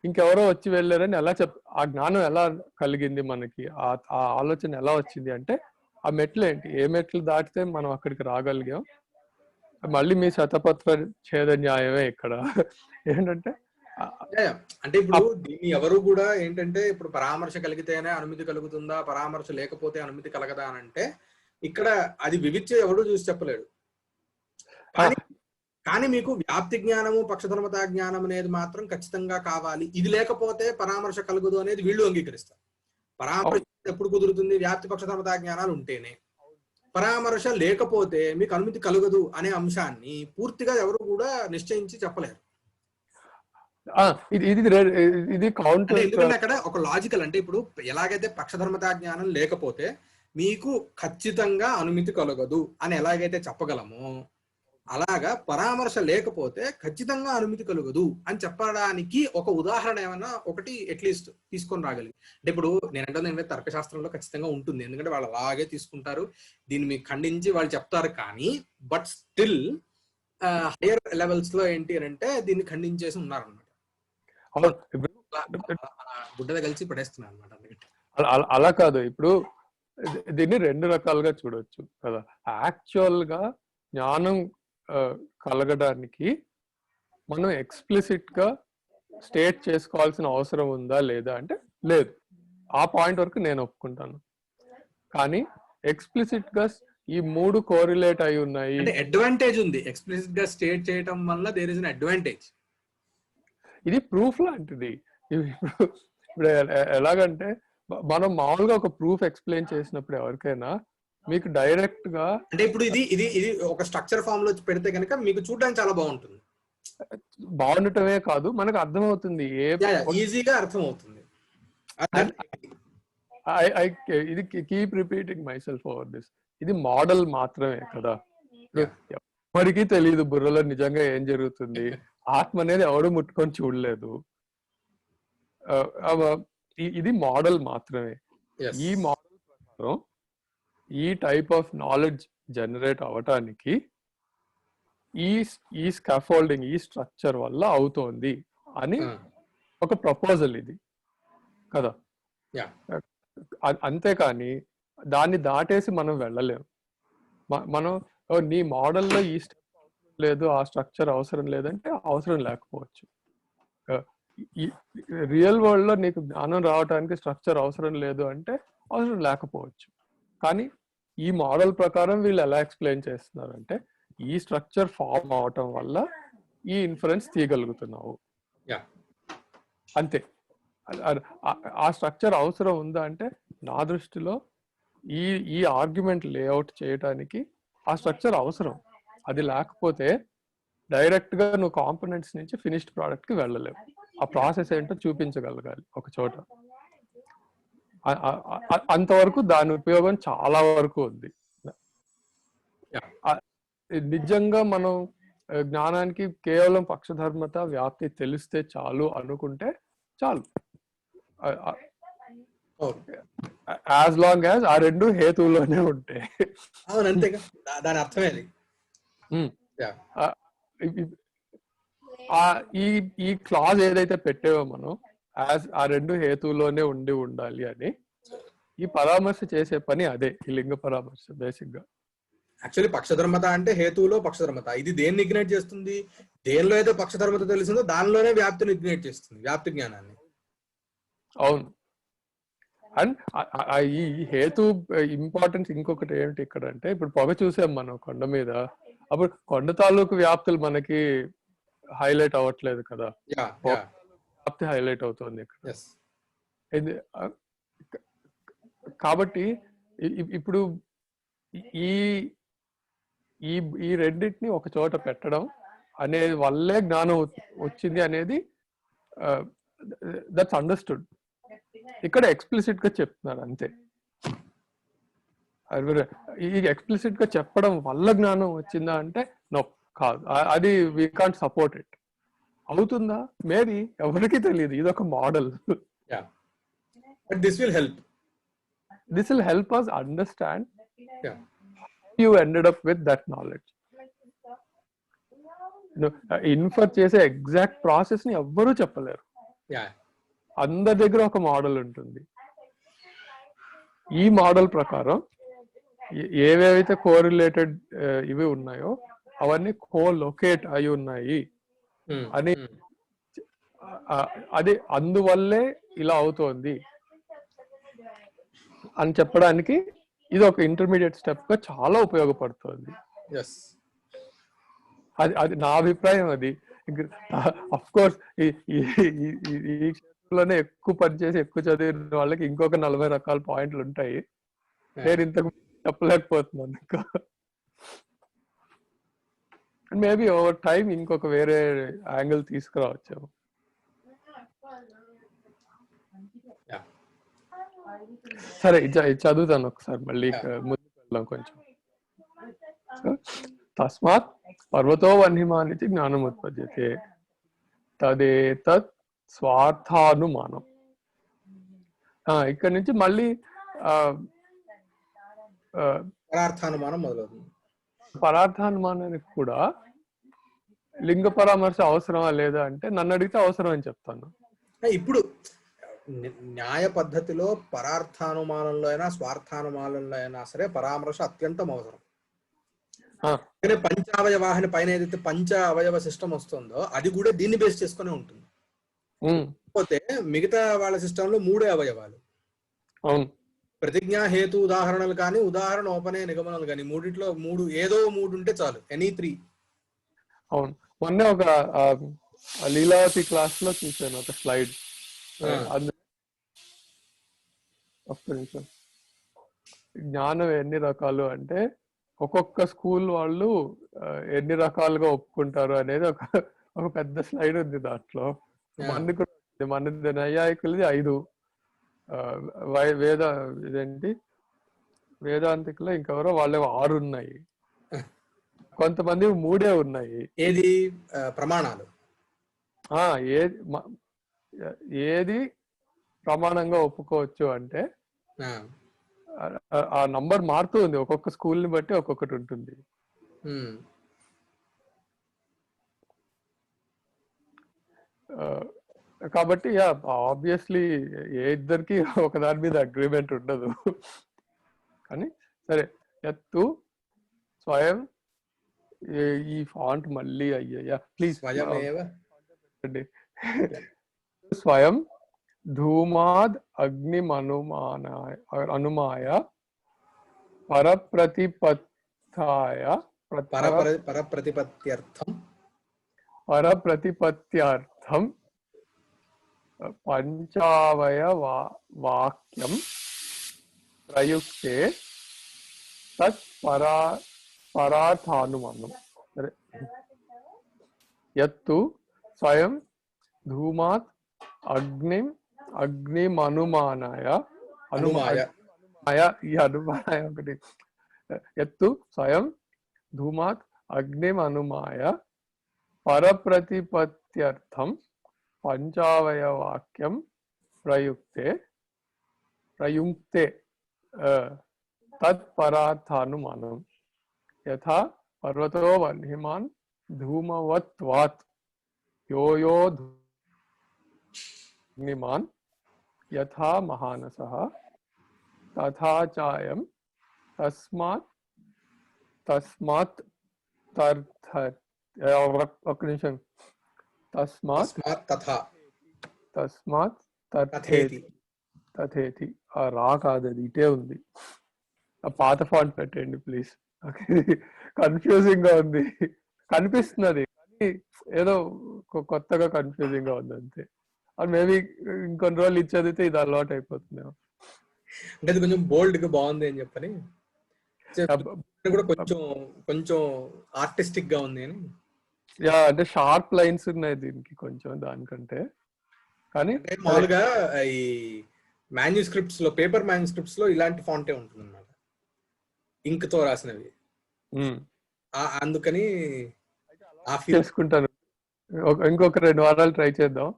ఇంకెవరో వచ్చి వెళ్ళారని ఎలా ఆ జ్ఞానం ఎలా కలిగింది మనకి, ఆ ఆలోచన ఎలా వచ్చింది అంటే, ఆ మెట్లు ఏంటి, ఏ మెట్లు దాటితే మనం అక్కడికి రాగలిగాం. మళ్ళీ మీ శతపత్ర ఛేద న్యాయమే ఇక్కడ. ఏంటంటే అంటే ఇప్పుడు దీన్ని ఎవరు కూడా ఏంటంటే, ఇప్పుడు పరామర్శ కలిగితేనే అనుమతి కలుగుతుందా, పరామర్శ లేకపోతే అనుమతి కలగదా అని అంటే, ఇక్కడ అది వివిచ్చ ఎవడు చూసి చెప్పలేడు. కానీ మీకు వ్యాప్తి జ్ఞానము పక్షధర్మతా జ్ఞానం అనేది మాత్రం ఖచ్చితంగా కావాలి, ఇది లేకపోతే పరామర్శ కలుగుదు అనేది వీళ్ళు అంగీకరిస్తారు. పరామర్శ ఎప్పుడు కుదురుతుంది, వ్యాప్తి పక్షధర్మతా జ్ఞానాలు ఉంటేనే. పరామర్శ లేకపోతే మీకు అనుమతి కలగదు అనే అంశాన్ని పూర్తిగా ఎవరు కూడా నిశ్చయించి చెప్పలేరు. ఇది కౌంటర్. ఎందుకంటే అక్కడ ఒక లాజికల్, అంటే ఇప్పుడు ఎలాగైతే పక్షధర్మతా జ్ఞానం లేకపోతే మీకు ఖచ్చితంగా అనుమతి కలగదు అని ఎలాగైతే చెప్పగలమో, అలాగా పరామర్శ లేకపోతే ఖచ్చితంగా అనుమతి కలుగదు అని చెప్పడానికి ఒక ఉదాహరణ ఏమైనా ఒకటి అట్లీస్ట్ తీసుకొని రాగలిగి. అంటే ఇప్పుడు నేను తర్కశాస్త్రంలో ఖచ్చితంగా ఉంటుంది, ఎందుకంటే వాళ్ళు అలాగే తీసుకుంటారు, దీన్ని మీకు ఖండించి వాళ్ళు చెప్తారు. కానీ బట్ స్టిల్ హైయర్ లెవెల్స్ లో ఏంటి అని అంటే దీన్ని ఖండించేసి ఉన్నారనమాట. గుడ్డద కలిసి పడేస్తున్నారు అనమాట. అలా కాదు, ఇప్పుడు దీన్ని 2 రకాలుగా చూడొచ్చు కదా. యాక్చువల్ గా జ్ఞానం కలగడానికి మనం ఎక్స్ప్లిసిట్ గా స్టేట్ చేసుకోవాల్సిన అవసరం ఉందా లేదా అంటే లేదు. ఆ పాయింట్ వరకు నేను ఒప్పుకుంటాను. కానీ ఎక్స్ప్లిసిట్ గా ఈ 3 కోరిలేట్ అయి ఉన్నాయి. అడ్వాంటేజ్ ఉంది ఎక్స్ప్లిసిట్ గా స్టేట్ చేయడం వల్ల, దేర్ ఇస్ అన్ అడ్వాంటేజ్. ఇది ప్రూఫ్ లాంటిది. ఇప్పుడు ఎలాగంటే, మనం మామూలుగా ఒక ప్రూఫ్ ఎక్స్ప్లెయిన్ చేసినప్పుడు ఎవరికైనా మీకు డైరెక్ట్ గా, అంటే ఇప్పుడు ఇది ఒక స్ట్రక్చర్ ఫామ్ లో పెడితే కనుక మీకు చూడడానికి చాలా బాగుంటుంది. బాగుండటమే కాదు, మనకు అర్థమవుతుంది, ఈజీగా అర్థమవుతుంది. ఇది keep repeating my self over this. ఇది మోడల్ మాత్రమే కదా, ఎవరికి తెలియదు బుర్రలో నిజంగా ఏం జరుగుతుంది. ఆత్మ అనేది ఎవడు ముట్టుకొని చూడలేదు. ఇది మోడల్ మాత్రమే. ఈ మోడల్ ప్రకారం ఈ టైప్ ఆఫ్ నాలెడ్జ్ జనరేట్ అవటానికి ఈ స్కాఫోల్డింగ్, ఈ స్ట్రక్చర్ వల్ల అవుతోంది అని ఒక ప్రపోజల్ ఇది కదా. అంతేకాని దాన్ని దాటేసి మనం వెళ్ళలేము. మనం నీ మోడల్లో ఈ స్టెప్ లేదు, ఆ స్ట్రక్చర్ అవసరం లేదంటే అవసరం లేకపోవచ్చు. రియల్ వరల్డ్ లో నీకు జ్ఞానం రావడానికి స్ట్రక్చర్ అవసరం లేదు అంటే అవసరం లేకపోవచ్చు. కానీ ఈ మోడల్ ప్రకారం వీళ్ళు ఎలా ఎక్స్ప్లెయిన్ చేస్తున్నారంటే ఈ స్ట్రక్చర్ ఫామ్ అవటం వల్ల ఈ ఇన్ఫరెన్స్ తీయగలుగుతున్నావు అంతే. ఆ స్ట్రక్చర్ అవసరం ఉందా అంటే నా దృష్టిలో ఈ ఆర్గ్యుమెంట్ లేఅవుట్ చేయడానికి ఆ స్ట్రక్చర్ అవసరం. అది లేకపోతే డైరెక్ట్ గా నువ్వు కాంపోనెంట్స్ నుంచి ఫినిష్డ్ ప్రోడక్ట్ కి వెళ్ళలేవు. ఆ ప్రాసెస్ ఏంటో చూపించగలగాలి ఒక చోట. అంతవరకు దాని ఉపయోగం చాలా వరకు ఉంది. నిజంగా మనం జ్ఞానానికి కేవలం పక్షధర్మత వ్యాప్తి తెలిస్తే చాలు అనుకుంటే చాలు. యాజ్ లాంగ్ యాజ్ ఆ రెండు హేతువులోనే ఉంటాయి. అంతేగా, దాని అర్థమే అది. ఈ క్లాజ్ ఏదైతే పెట్టేవో మనం యాజ్ ఆ రెండు హేతువులోనే ఉండాలి అని, ఈ పరామర్శ చేసే పని అదే, ఈ లింగ పరామర్శ బేసిక్ గా. యాక్చువల్లీ పక్షధర్మత అంటే హేతువులో పక్షధర్మత. ఇది దేన్ని ఇగ్నైట్ చేస్తుంది? దేనిలో అయితే పక్షధర్మత తెలిసిందో దానిలోనే వ్యాప్తిని ఇగ్నైట్ చేస్తుంది, వ్యాప్తి జ్ఞానాన్ని. అవును. అండ్ ఈ హేతు ఇంపార్టెన్స్ ఇంకొకటి ఏమిటి ఇక్కడ అంటే, ఇప్పుడు పొగ చూసాం మనం కొండ మీద, అప్పుడు కొండ తాలూకు వ్యాప్తులు మనకి హైలైట్ అవ్వట్లేదు కదా, వ్యాప్తి హైలైట్ అవుతుంది ఇక్కడ. కాబట్టి ఇప్పుడు ఈ ఈ రెండింటిని ఒక చోట పెట్టడం అనేది వల్లే జ్ఞానం వచ్చింది అనేది దట్స్ అండర్స్టూడ్. ఇక్కడ ఎక్స్ప్లిసిట్ గా చెప్తున్నారు అంతే. ఈ ఎక్స్ప్లిసిట్ గా చెప్పడం వల్ల జ్ఞానం వచ్చిందా అంటే నో, కాదు. అది వీ కాంట్ సపోర్ట్ ఇట్. అవుతుందా? మేబీ, ఎవరికి తెలియదు. ఇది ఒక model. But this will help us understand you ended up with that knowledge. Infer చేసే ఎగ్జాక్ట్ ప్రాసెస్ ని ఎవ్వరూ చెప్పలేరు. అందరి దగ్గర ఒక మోడల్ ఉంటుంది. ఈ మోడల్ ప్రకారం ఏవేవైతే కోరిలేటెడ్ ఇవి ఉన్నాయో అవన్నీ కోలొకేట్ అయి ఉన్నాయి అని, అది అందువల్లే ఇలా అవుతోంది అని చెప్పడానికి ఇది ఒక ఇంటర్మీడియట్ స్టెప్ గా చాలా ఉపయోగపడుతుంది. అది నా అభిప్రాయం. అది అఫ్ కోర్స్ ఈ క్షేత్రంలోనే ఎక్కువ పనిచేసి ఎక్కువ చదివిన వాళ్ళకి ఇంకొక 40 రకాల పాయింట్లు ఉంటాయి. నేను ఇంతకు చెప్పలేకపోతున్నాను. ఇంకా మేబీ ఓవర్ టైం ఇంకొక వేరే యాంగిల్ తీసుకురావచ్చు. సరే, చదువుతాను ఒకసారి, మళ్ళీ ముందుకు వెళ్దాం కొంచెం. తస్మాత్ పర్వతో వన్హిమానితి జ్ఞానముత్పద్యతే తదేతత్ స్వార్థానుమానం. ఇక్కడ నుంచి మళ్ళీ పరార్థానుమానం మొదలవుతుంది. పరార్థానుమానానికి కూడా లింగ పరామర్శ అవసరమా లేదా అంటే నన్ను అడిగితే అవసరం అని చెప్తాను. ఇప్పుడు న్యాయ పద్ధతిలో పరార్థానుమానంలో అయినా స్వార్థానుమానంలో అయినా సరే పరామర్శ అత్యంతం అవసరం. పంచావయవాహిని పైన ఏదైతే పంచ అవయవ సిస్టమ్ వస్తుందో అది కూడా దీన్ని బేస్ చేసుకునే ఉంటుంది. కాకపోతే మిగతా వాళ్ళ సిస్టమ్ లో 3 అవయవాలు, ప్రతిజ్ఞా హేతు ఉదాహరణలు కానీ ఉదాహరణ ఉపనయ నిగమనాలు కానీ, మూడిట్లో ఏదో 3 ఉంటే చాలు, ఎనీ 3. అవును. మొన్న ఒక లీలావతి క్లాస్ లో చూసాను ఒక స్లైడ్. ఒక్క నిమిషం. జ్ఞానం ఎన్ని రకాలు అంటే ఒక్కొక్క స్కూల్ వాళ్ళు ఎన్ని రకాలుగా ఒప్పుకుంటారు అనేది ఒక పెద్ద స్లైడ్ ఉంది దాంట్లో. మనది నైయాయికులది 5, వేదాంతికులు ఇంకెవరో వాళ్ళు 6 ఉన్నాయి, కొంతమంది 3 ఉన్నాయి. ఏది ప్రమాణాలు? ఏది ప్రమాణంగా ఒప్పుకోవచ్చు అంటే ఆ నంబర్ మారుతూ ఉంది, ఒక్కొక్క స్కూల్ ని బట్టి ఒక్కొక్కటి ఉంటుంది. కాబట్టి ఆబ్వియస్లీ ఇద్దరికి ఒకదాని మీద అగ్రిమెంట్ ఉండదు. కానీ సరే, ఎత్తు స్వయం ఈ ఫాంట్ మళ్ళీ అయ్యయ్యా ప్లీజ్ స్వయమేవ స్వయం ధూమాద్ అగ్నిమనుమానాయ అనుమాయ పరప్రతిపత్తాయ పరప్రతిపత్త్యర్థం పంచావయ వాక్యం ప్రయుక్తే తత్ పరార్థానుమానం సరే యత్తు స్వయం ధూమాత్ అగ్నిమనుమానాయ ఈ అనుమాయ ఒకటి యత్తు స్వయం ధూమాత్ అగ్నిమనుమాయ పరప్రతిపత్త్యర్థం పంచావయవాక్యం ప్రయుక్తే తత్పరార్థానుమానం యథా పర్వతో వన్హిమాన్ ధూమవత్వాత్ యో అగ్నిమాన్ యథా మహానసః తథా చాయం తస్మాత్ ఒక నిమిషం తస్మాత్ తథేతి ఆ రా కాదు అది ఇటే ఉంది ఆ పాత ఫాంట్ పెట్టండి ప్లీజ్ కన్ఫ్యూజింగ్ గా ఉంది కనిపిస్తున్నది కానీ ఏదో కొత్తగా కన్ఫ్యూజింగ్ గా ఉంది అంతే అది మేబీ ఇంకొన్ని రోజులు ఇచ్చేదితే ఇది అలవాటు అయిపోతుంది అంటే అది కొంచెం బోల్డ్ గా బాగుంది అని చెప్పని కూడా కొంచెం ఆర్టిస్టిక్ గా ఉంది అని యా అంటే షార్ప్ లైన్స్ ఉన్నాయి దీనికి కొంచెం దానికంటే కానీ మామూలుగా ఈ మాన్యుస్క్రిప్ట్స్ లో పేపర్ మాన్యుస్క్రిప్ట్స్ లో ఇలాంటి ఫాంటే ఉంటుంది అన్నమాట ఇంక్ తో రాసినవి అందుకని చేసుకుంటాను ఇంకొక 2 వారాలు ట్రై చేద్దాం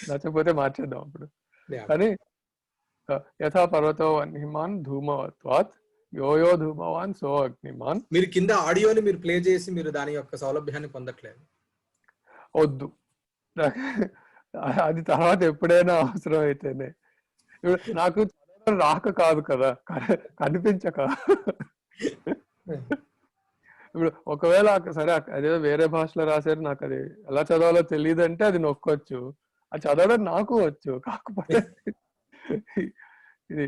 నచ్చకపోతే మార్చేద్దాం అప్పుడు కానీ యథా పర్వతో వన్హిమాన్ ధూమవత్వాత్ యో ధూమవాన్ సో అగ్నిమాన్ మీరు కింద ఆడియోని మీరు ప్లే చేసి మీరు దాని యొక్క సౌలభ్యాన్ని పొందట్లేదు వద్దు అది తర్వాత ఎప్పుడైనా అవసరం అయితేనే నాకు రాక కాదు కదా కనిపించక ఇప్పుడు ఒకవేళ సరే అదేదో వేరే భాషలో రాశారు నాకు అది ఎలా చదవాలో తెలియదు అంటే అది నొక్కొచ్చు అది చదవడం నాకు వచ్చు కాకపోతే ఇది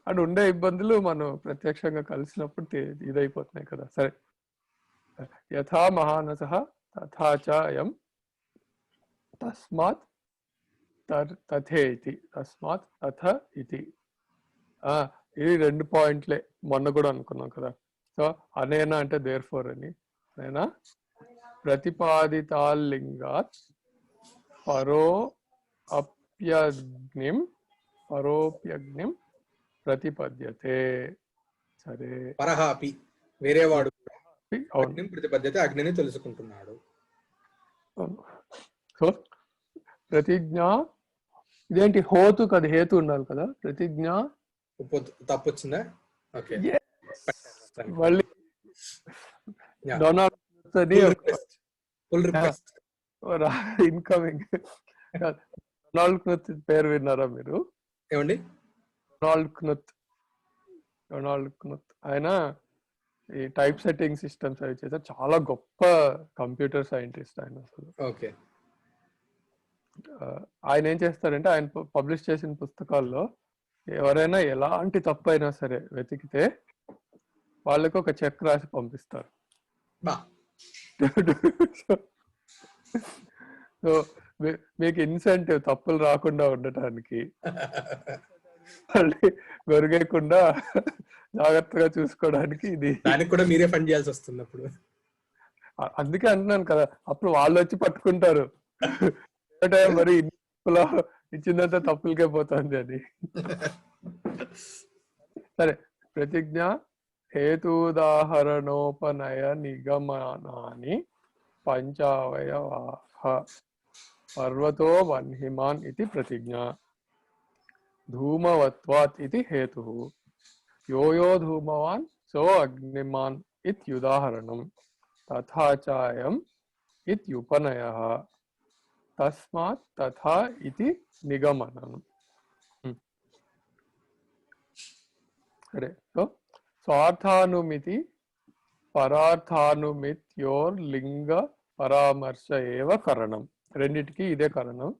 అండ్ ఉండే ఇబ్బందులు మనం ప్రత్యక్షంగా కలిసినప్పుడు ఇదైపోతున్నాయి కదా సరే యథా మహానసః తథా చ అయం తస్మాత్ తథేతి తస్మాత్ తథ ఇతి ఇది 2 పాయింట్లే మొన్న కూడా అనుకున్నాం కదా సో అనేనా అంటే దేర్ ఫోర్ అని అనేనా ప్రతిపాదితాలింగాత్ పరోప్యగ్నిం ప్రతిపద్యతే సరే పరహాపి వేరేవాడు అగ్నిం ప్రతిపద్యతే అగ్నిని తెలుసుకుంటున్నాడు సో ప్రతిజ్ఞ ఇదేంటి హోతు కదా హేతు ఉండాలి కదా ప్రతిజ్ఞ తప్పొచ్చిందా మళ్ళీ డొనాల్డ్ ఇన్కమింగ్ డొనాల్డ్ క్నుత్ పేరు విన్నారా మీరు ఏమండి డొనాల్డ్ క్నుత్ ఆయన ఈ టైప్ సెట్టింగ్ సిస్టమ్స్ అవి చేశారు చాలా గొప్ప కంప్యూటర్ సైంటిస్ట్ ఆయన అసలు ఓకే ఆయన ఏం చేస్తారంటే ఆయన పబ్లిష్ చేసిన పుస్తకాల్లో ఎవరైనా ఎలాంటి తప్పు అయినా సరే వెతికితే వాళ్ళకి ఒక చెక్ రాసి పంపిస్తారు సో మీకు ఇన్సెంటివ్ తప్పులు రాకుండా ఉండటానికి మళ్ళీ గొరిగేయకుండా జాగ్రత్తగా చూసుకోవడానికి ఇది దానికి కూడా మీరే ఫండ్ చేయాల్సి వస్తుంది అప్పుడు అందుకే అంటున్నాను కదా అప్పుడు వాళ్ళు వచ్చి పట్టుకుంటారు మరి ఇచ్చిందంతా తప్పులకే పోతుంది అని సరే ప్రతిజ్ఞ హేతుదాహరణోపనయ నిగమనాని పంచావయవాః పర్వతో వన్హిమాన్ ఇది ప్రతిజ్ఞ ధూమవత్వాత్ ఇది హేతుః యో ధూమవాన్ సో అగ్నిమాన్ ఇత్యుదాహరణం తథా చాయం ఇత్యుపనయః తస్మాత్ తథా ఇతి నిగమనం సరే సో స్వార్థానుమితి పరార్థానుమిత్యోర్ లింగ పరామర్శ ఏవ కరణం. రెండిటికి ఇదే కరణం.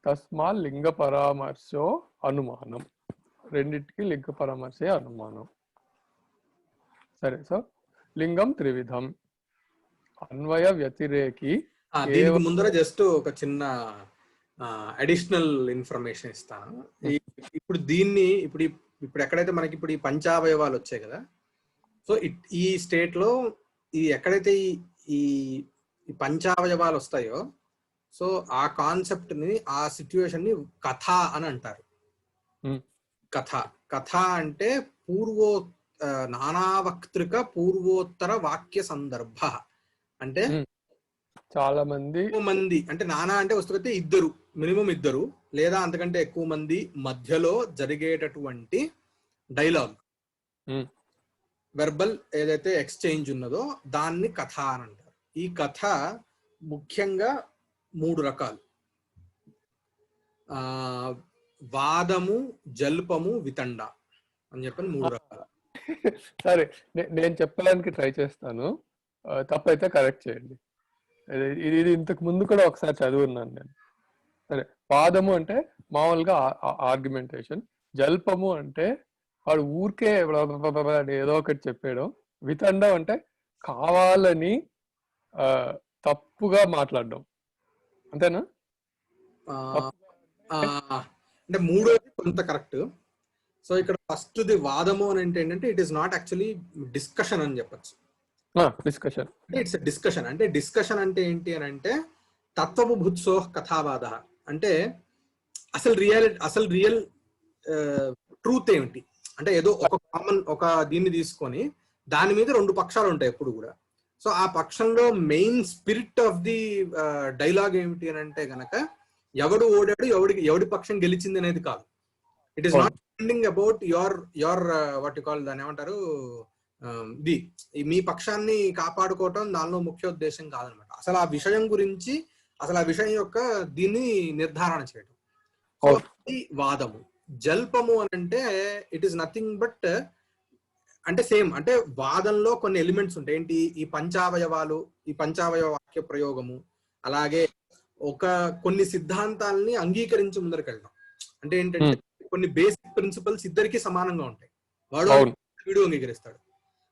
తస్మా లింగ పరామర్శో అనుమానం. రెండిటికి లింగ పరామర్శే అనుమానం. సరే, సో లింగం త్రివిధం. అన్వయ వ్యతిరేకి. దీనికి ముందర జస్ట్ ఒక చిన్న అడిషనల్ ఇన్ఫర్మేషన్ ఇస్తాను. ఇప్పుడు దీన్ని ఇప్పుడు ఎక్కడైతే మనకి ఇప్పుడు ఈ పంచావయవాలు వచ్చాయి కదా, సో ఈ స్టేట్ లో ఈ ఎక్కడైతే ఈ పంచావయవాలు వస్తాయో, సో ఆ కాన్సెప్ట్ ని, ఆ సిచ్యువేషన్ ని కథ అని అంటారు. కథ అంటే నానావక్తృక పూర్వోత్తర వాక్య సందర్భ. అంటే చాలా మంది అంటే నానా అంటే వస్తుకైతే ఇద్దరు, మినిమం ఇద్దరు లేదా అంతకంటే ఎక్కువ మంది మధ్యలో జరిగేటటువంటి డైలాగ్, వెర్బల్ ఏదైతే ఎక్స్చేంజ్ ఉన్నదో దాన్ని కథ అని అంటారు. ఈ కథ ముఖ్యంగా 3 రకాలు: వాదము, జల్పము, వితండ అని చెప్పని 3 రకాలు. సరే, నేను చెప్పడానికి ట్రై చేస్తాను, తప్పైతే కరెక్ట్ చేయండి. ఇది ఇంతకు ముందు కూడా ఒకసారి చదువున్నాను నేను. సరే, వాదము అంటే మామూలుగా ఆర్గ్యుమెంటేషన్. జల్పము అంటే వాడు ఊరికే ఏదో ఒకటి చెప్పాడు. వితండం అంటే కావాలని తప్పుగా మాట్లాడడం. అంతేనా? అంటే మూడోది కొంత కరెక్ట్. సో ఇక్కడ ఫస్ట్ ది వాదము అని ఏంటంటే it is not actually discussion అని చెప్పచ్చు. Discussion it's discussion. అంటే డిస్కషన్ అంటే ఏంటి అని అంటే తత్వబుభుత్సో కథావాద. అంటే అసలు రియల్ ట్రూత్ ఏమిటి అంటే ఏదో ఒక కామన్ ఒక దీన్ని తీసుకొని దాని మీద 2 పక్షాలు ఉంటాయి ఎప్పుడు కూడా. సో ఆ పక్షంలో main spirit of the dialogue ఏమిటి అని అంటే గనక ఎవడు ఓడాడు, ఎవడి పక్షం గెలిచింది అనేది కాదు. It is not spending about your what you call, దాన్ని ఏమంటారు, మీ పక్షాన్ని కాపాడుకోవటం దానిలో ముఖ్య ఉద్దేశం కాదనమాట. అసలు ఆ విషయం గురించి, అసలు ఆ విషయం యొక్క దీన్ని నిర్ధారణ చేయడం. సో అది వాదము. జల్పము అని అంటే ఇట్ ఈస్ నథింగ్ బట్ అంటే సేమ్ అంటే వాదంలో కొన్ని ఎలిమెంట్స్ ఉంటాయి. ఏంటి? ఈ పంచావయవాలు, ఈ పంచావయవ వాక్య ప్రయోగము, అలాగే కొన్ని సిద్ధాంతాలని అంగీకరించి ముందరికెళ్ళడం. అంటే ఏంటంటే కొన్ని బేసిక్ ప్రిన్సిపల్స్ ఇద్దరికి సమానంగా ఉంటాయి. వీడు అంగీకరిస్తాడు.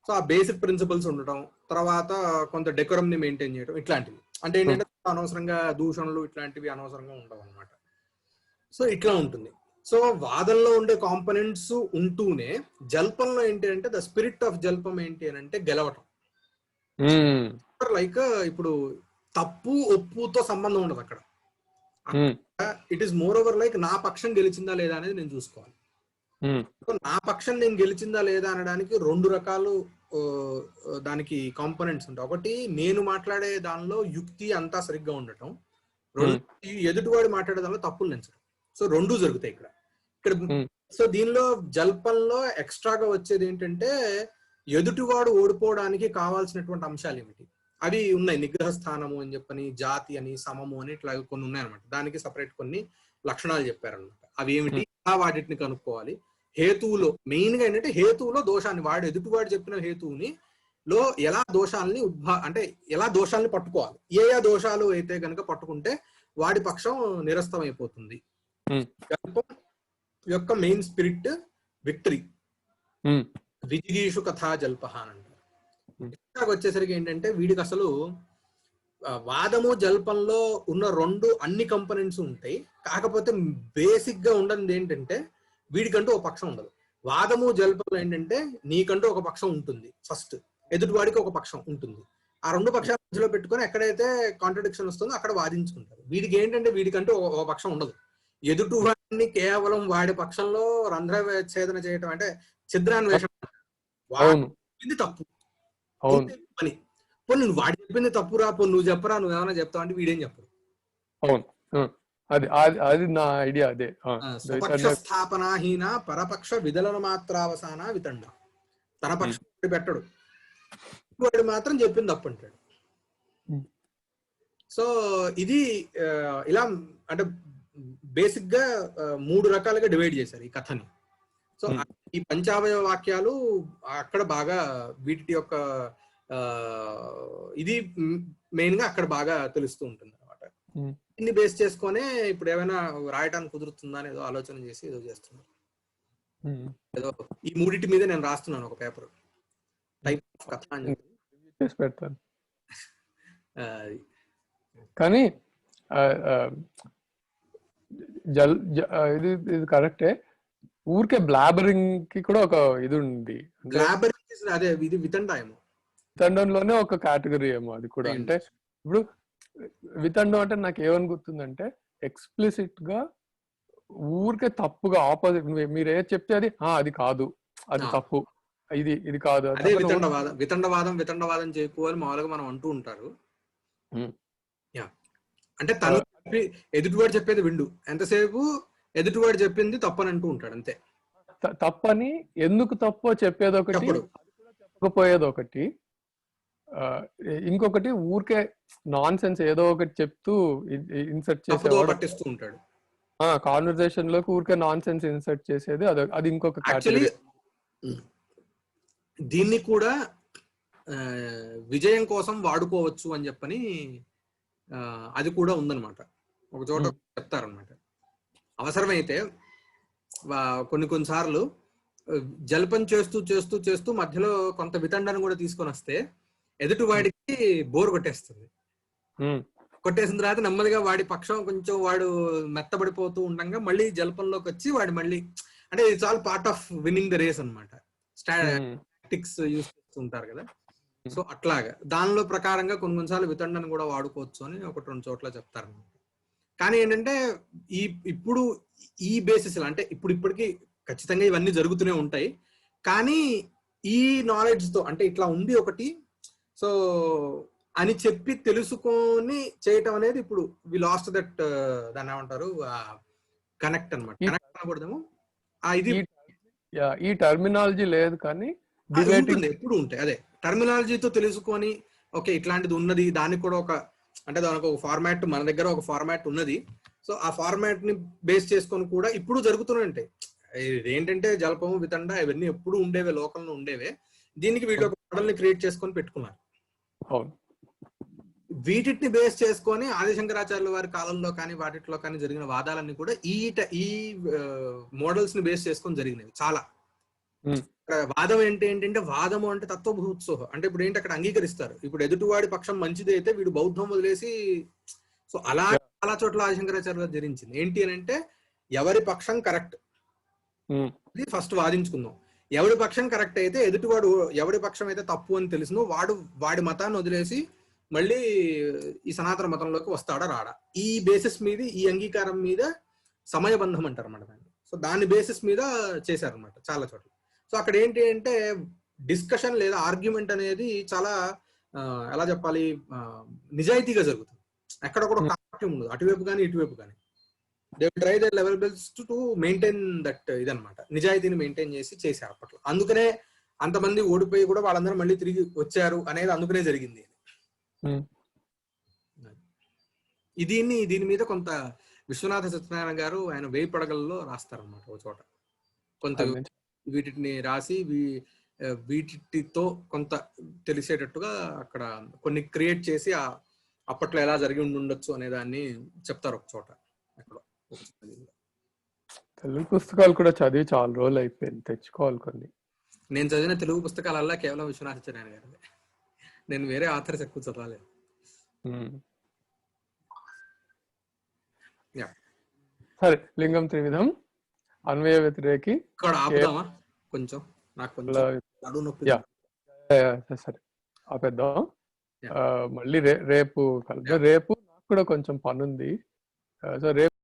సో ఆ బేసిక్ ప్రిన్సిపల్స్ ఉండటం, తర్వాత కొంత డెకోరం ని మెయింటైన్ చేయడం, ఇట్లాంటివి. అంటే ఏంటంటే అనవసరంగా దూషణలు ఇట్లాంటివి అనవసరంగా ఉండవు అనమాట. సో ఇట్లా ఉంటుంది. సో వాదంలో ఉండే కాంపోనెంట్స్ ఉంటూనే జల్పంలో ఏంటి అంటే ద స్పిరిట్ ఆఫ్ జల్పం ఏంటి అని అంటే గెలవటం. లైక్ ఇప్పుడు తప్పు ఒప్పుతో సంబంధం ఉండదు అక్కడ. It is more over like నా పక్షం గెలిచిందా లేదా అనేది నేను చూసుకోవాలి. నా పక్షం నేను గెలిచిందా లేదా అనడానికి 2 రకాలు దానికి కాంపోనెంట్స్ ఉంటాయి. ఒకటి, నేను మాట్లాడే దానిలో యుక్తి అంతా సరిగ్గా ఉండటం. ఎదుటివాడు మాట్లాడే దానిలో తప్పులు నెంచడం. సో 2 జరుగుతాయి ఇక్కడ. సో దీనిలో జల్పంలో ఎక్స్ట్రాగా వచ్చేది ఏంటంటే ఎదుటివాడు ఓడిపోవడానికి కావాల్సినటువంటి అంశాలు ఏమిటి అవి ఉన్నాయి. నిగ్రహ స్థానము అని చెప్పని, జాతి అని, సమము అని, ఇట్లా కొన్ని ఉన్నాయన్నమాట. దానికి సపరేట్ కొన్ని లక్షణాలు చెప్పారనమాట. అవి ఏమిటి, వాటిని కనుక్కోవాలి. హేతువులో మెయిన్ గా ఏంటంటే హేతువులో దోషాన్ని, ఎదుటివాడు చెప్పిన హేతువుని లో ఎలా దోషాలని అంటే ఎలా దోషాలని పట్టుకోవాలి. ఏ దోషాలు అయితే కనుక పట్టుకుంటే వాడి పక్షం నిరస్తం అయిపోతుంది. జల్పం యొక్క మెయిన్ స్పిరిట్ విక్టరీ. విజిగీషు కథా జల్ప అని అంటారు. వచ్చేసరికి ఏంటంటే వీడికి అసలు వాదము జల్పంలో ఉన్న 2 అన్ని కంపోనెంట్స్ ఉంటాయి. కాకపోతే బేసిక్ గా ఉండదు ఏంటంటే వీడికంటూ ఒక పక్షం ఉండదు. వాదము జల్పంలో ఏంటంటే నీకంటూ ఒక పక్షం ఉంటుంది, ఫస్ట్ ఎదుటివాడికి ఒక పక్షం ఉంటుంది. ఆ 2 పక్షాల మధ్యలో పెట్టుకొని ఎక్కడైతే కాంట్రడిక్షన్ వస్తుందో అక్కడ వాదించుకుంటారు. వీడికి ఏంటంటే వీడికంటూ ఒక పక్షం ఉండదు. ఎదుటివాడిని కేవలం వాడి పక్షంలో రంధ్రఛేదన చేయటం, అంటే ఛిద్రాన్వేషణ. వాడి తప్పు పని, పోనీ నువ్వు వాడి చెప్పింది తప్పురా, పోనీ నువ్వు చెప్పరా, నువ్వు ఏమైనా చెప్తావు అంటే వీడేం చెప్పడు. అది నా ఐడియా. అదే స్వపక్ష స్థాపనాహీన పరపక్ష విదలన మాత్రావసాన వితండ. తన పక్షం పెట్టడు, వాడు మాత్రం చెప్పింది తప్పు అంటాడు. సో ఇది ఇలా అంటే బేసిక్ గా 3 రకాలుగా డివైడ్ చేశారు ఈ కథని. సో ఈ పంచావయవ వాక్యాలు అక్కడ బాగా వీటి యొక్క ఇది మెయిన్ గా అక్కడ బాగా తెలుస్తూ ఉంటుంది అనమాట. దీన్ని బేస్ చేసుకొనే ఇప్పుడు ఏమైనా రాయడానికి కుదురుతుందా అని ఏదో ఆలోచన చేసి ఏదో చేస్తున్నారు. ఏదో ఈ మూడింటి మీద నేను రాస్తున్నాను ఒక పేపర్ టైప్ కథ అని చెప్పి పెడతాను. కానీ ఇది కరెక్టే. ఊరికే బ్లాబరింగ్ కి కూడా ఒక ఇది ఉంది. బ్లాబరింగ్ అదే ఇది వితండాయము, వితండంలోనే ఒక కేటగిరీ ఏమో అది కూడా. అంటే ఇప్పుడు వితండం అంటే నాకు ఏమని గుర్తుందంటే ఎక్స్ప్లిసిట్ గా ఊరికే తప్పుగా ఆపోజిట్ మీరు ఏది చెప్తే అది అది కాదు, అది తప్పు, ఇది కాదు. అదే వితండవాదం. వితండవాదం చేయకపోవాలి మామూలుగా మనం అంటూ ఉంటారు. అంటే తను ఎదుటివాడు చెప్పేది విండు, ఎంతసేపు ఎదుటివాడు చెప్పింది తప్పని అంటూ ఉంటాడు అంతే. తప్పని ఎందుకు తప్పో చెప్పేది ఒకటి, చెప్పకపోయేది ఒకటి, ఇంకొకటి ఊరికే నాన్ సెన్స్ ఏదో ఒకటి చెప్తూ ఇన్సర్ట్ చేసేవాడు, పట్టిస్తూ ఉంటాడు కాన్వర్సేషన్ లోకి ఊరికే నాన్ సెన్స్ ఇన్సర్ట్ చేసేది అది ఇంకొక కేటగిరీ. దీన్ని కూడా విజయం కోసం వాడుకోవచ్చు అని చెప్పని అది కూడా ఉందన్నమాట. ఒక చోట చెప్తారనమాట. అవసరమైతే కొన్నిసార్లు జల్పం చేస్తూ చేస్తూ చేస్తూ మధ్యలో కొంత వితండాన్ని కూడా తీసుకొని వస్తే ఎదుటి వాడికి బోర్ కొట్టేస్తుంది. కొట్టేసిన తర్వాత నెమ్మదిగా వాడి పక్షం కొంచెం వాడు మెత్తబడిపోతూ ఉండగా మళ్ళీ జల్పంలోకి వచ్చి వాడు మళ్ళీ అంటే it's all part of winning the race అనమాట. టాక్టిక్స్ యూస్ చేస్తుంటారు కదా. సో అట్లాగా దానిలో ప్రకారంగా కొన్నిసార్లు వితండను కూడా వాడుకోవచ్చు అని ఒకటి రెండు చోట్ల చెప్తారనమాట. కానీ ఏంటంటే ఇప్పుడు ఈ బేసిస్ అంటే ఇప్పటికి ఖచ్చితంగా ఇవన్నీ జరుగుతూనే ఉంటాయి. కానీ ఈ నాలెడ్జ్ తో అంటే ఇట్లా ఉంది ఒకటి సో అని చెప్పి తెలుసుకొని చేయటం అనేది ఇప్పుడు వి లాస్ట్ దట్ దాన్ని ఏమంటారు కనెక్ట్ అనమాట. కనెక్ట్ అనకూడదేమో ఇది ఈ టర్మినాలజీ లేదు కానీ ఎప్పుడు ఉంటాయి. అదే టర్మినాలజీతో తెలుసుకొని ఓకే ఇట్లాంటిది ఉన్నది, దానికి కూడా ఒక అంటే దానికి ఒక ఫార్మాట్, మన దగ్గర ఒక ఫార్మాట్ ఉన్నది. సో ఆ ఫార్మాట్ ని బేస్ చేసుకొని కూడా ఇప్పుడు జరుగుతూనే ఉంటాయి. ఏంటంటే జల్పము వితండ ఇవన్నీ ఎప్పుడు ఉండేవే, లోకంలో ఉండేవే. దీనికి వీళ్ళు ఒక మోడల్ ని క్రియేట్ చేసుకొని పెట్టుకున్నారు. వీటిని బేస్ చేసుకొని ఆదిశంకరాచార్యుల వారి కాలంలో కానీ వాటిలో కానీ జరిగిన వాదాలన్నీ కూడా ఈ మోడల్స్ ని బేస్ చేసుకొని జరిగినవి చాలా. వాదం ఏంటంటే వాదము అంటే తత్వభూత్సోహ అంటే ఇప్పుడు ఏంటి అక్కడ అంగీకరిస్తారు. ఇప్పుడు ఎదుటివాడి పక్షం మంచిది అయితే వీడు బౌద్ధం వదిలేసి సో అలా చాలా చోట్ల ఆదిశంకరాచార్య గారు జరిగించింది. ఏంటి అని అంటే ఎవరి పక్షం కరెక్ట్ ఇది ఫస్ట్ వాదించుకుందాం. ఎవడి పక్షం కరెక్ట్ అయితే ఎదుటివాడు ఎవడి పక్షం అయితే తప్పు అని తెలిసిందో వాడి మతాన్ని వదిలేసి మళ్ళీ ఈ సనాతన మతంలోకి వస్తాడా రాడా, ఈ బేసిస్ మీద ఈ అంగీకారం మీద సమయబంధం అంటారు అన్నమాట దాన్ని. సో దాని బేసిస్ మీద చేశారనమాట చాలా చోట్ల. సో అక్కడ ఏంటి అంటే డిస్కషన్ లేదా ఆర్గ్యుమెంట్ అనేది చాలా ఎలా చెప్పాలి నిజాయితీగా జరుగుతుంది. ఎక్కడ కూడా కాంట్యం ఉండదు, అటువైపు కానీ ఇటువైపు కానీ. They try the level bells to maintain that ఇదనమాట, నిజాయితీని మెయింటైన్ చేసి చేశారు అప్పట్లో. అందుకనే అంతమంది ఓడిపోయి కూడా వాళ్ళందరూ మళ్ళీ తిరిగి వచ్చారు అనేది అందుకనే జరిగింది. దీని మీద కొంత విశ్వనాథ సత్యనారాయణ గారు ఆయన వేయి పడగల్లో రాస్తారనమాట ఒక చోట. కొంత వీటిని రాసి వీటితో కొంత తెలిసేటట్టుగా అక్కడ కొన్ని క్రియేట్ చేసి అప్పట్లో ఎలా జరిగి ఉండొచ్చు అనే దాన్ని చెప్తారు ఒక చోట. తెలుగు పుస్తకాలు కూడా చదివి చాలా రోజులు అయిపోయింది, తెచ్చుకోవాలి కొన్ని. నేను చదివిన తెలుగు పుస్తకాలల్లా కేవలం విశ్వనాథ సత్యనారాయణ గారు, నేను వేరే ఆథర్స్ ఎక్కువ చదవలేదు. సరే, లింగం త్రివిధం అన్వయ వ్యతిరేకి ఇక్కడ ఆపుదామా కొంచెం, నాకు కొంచెం నడుము నొప్పి. సరే ఆపేద్దాం. మళ్ళీ రేపు కలుద్దాం. రేపు నాకు కూడా కొంచెం పని ఉంది. సో రేపు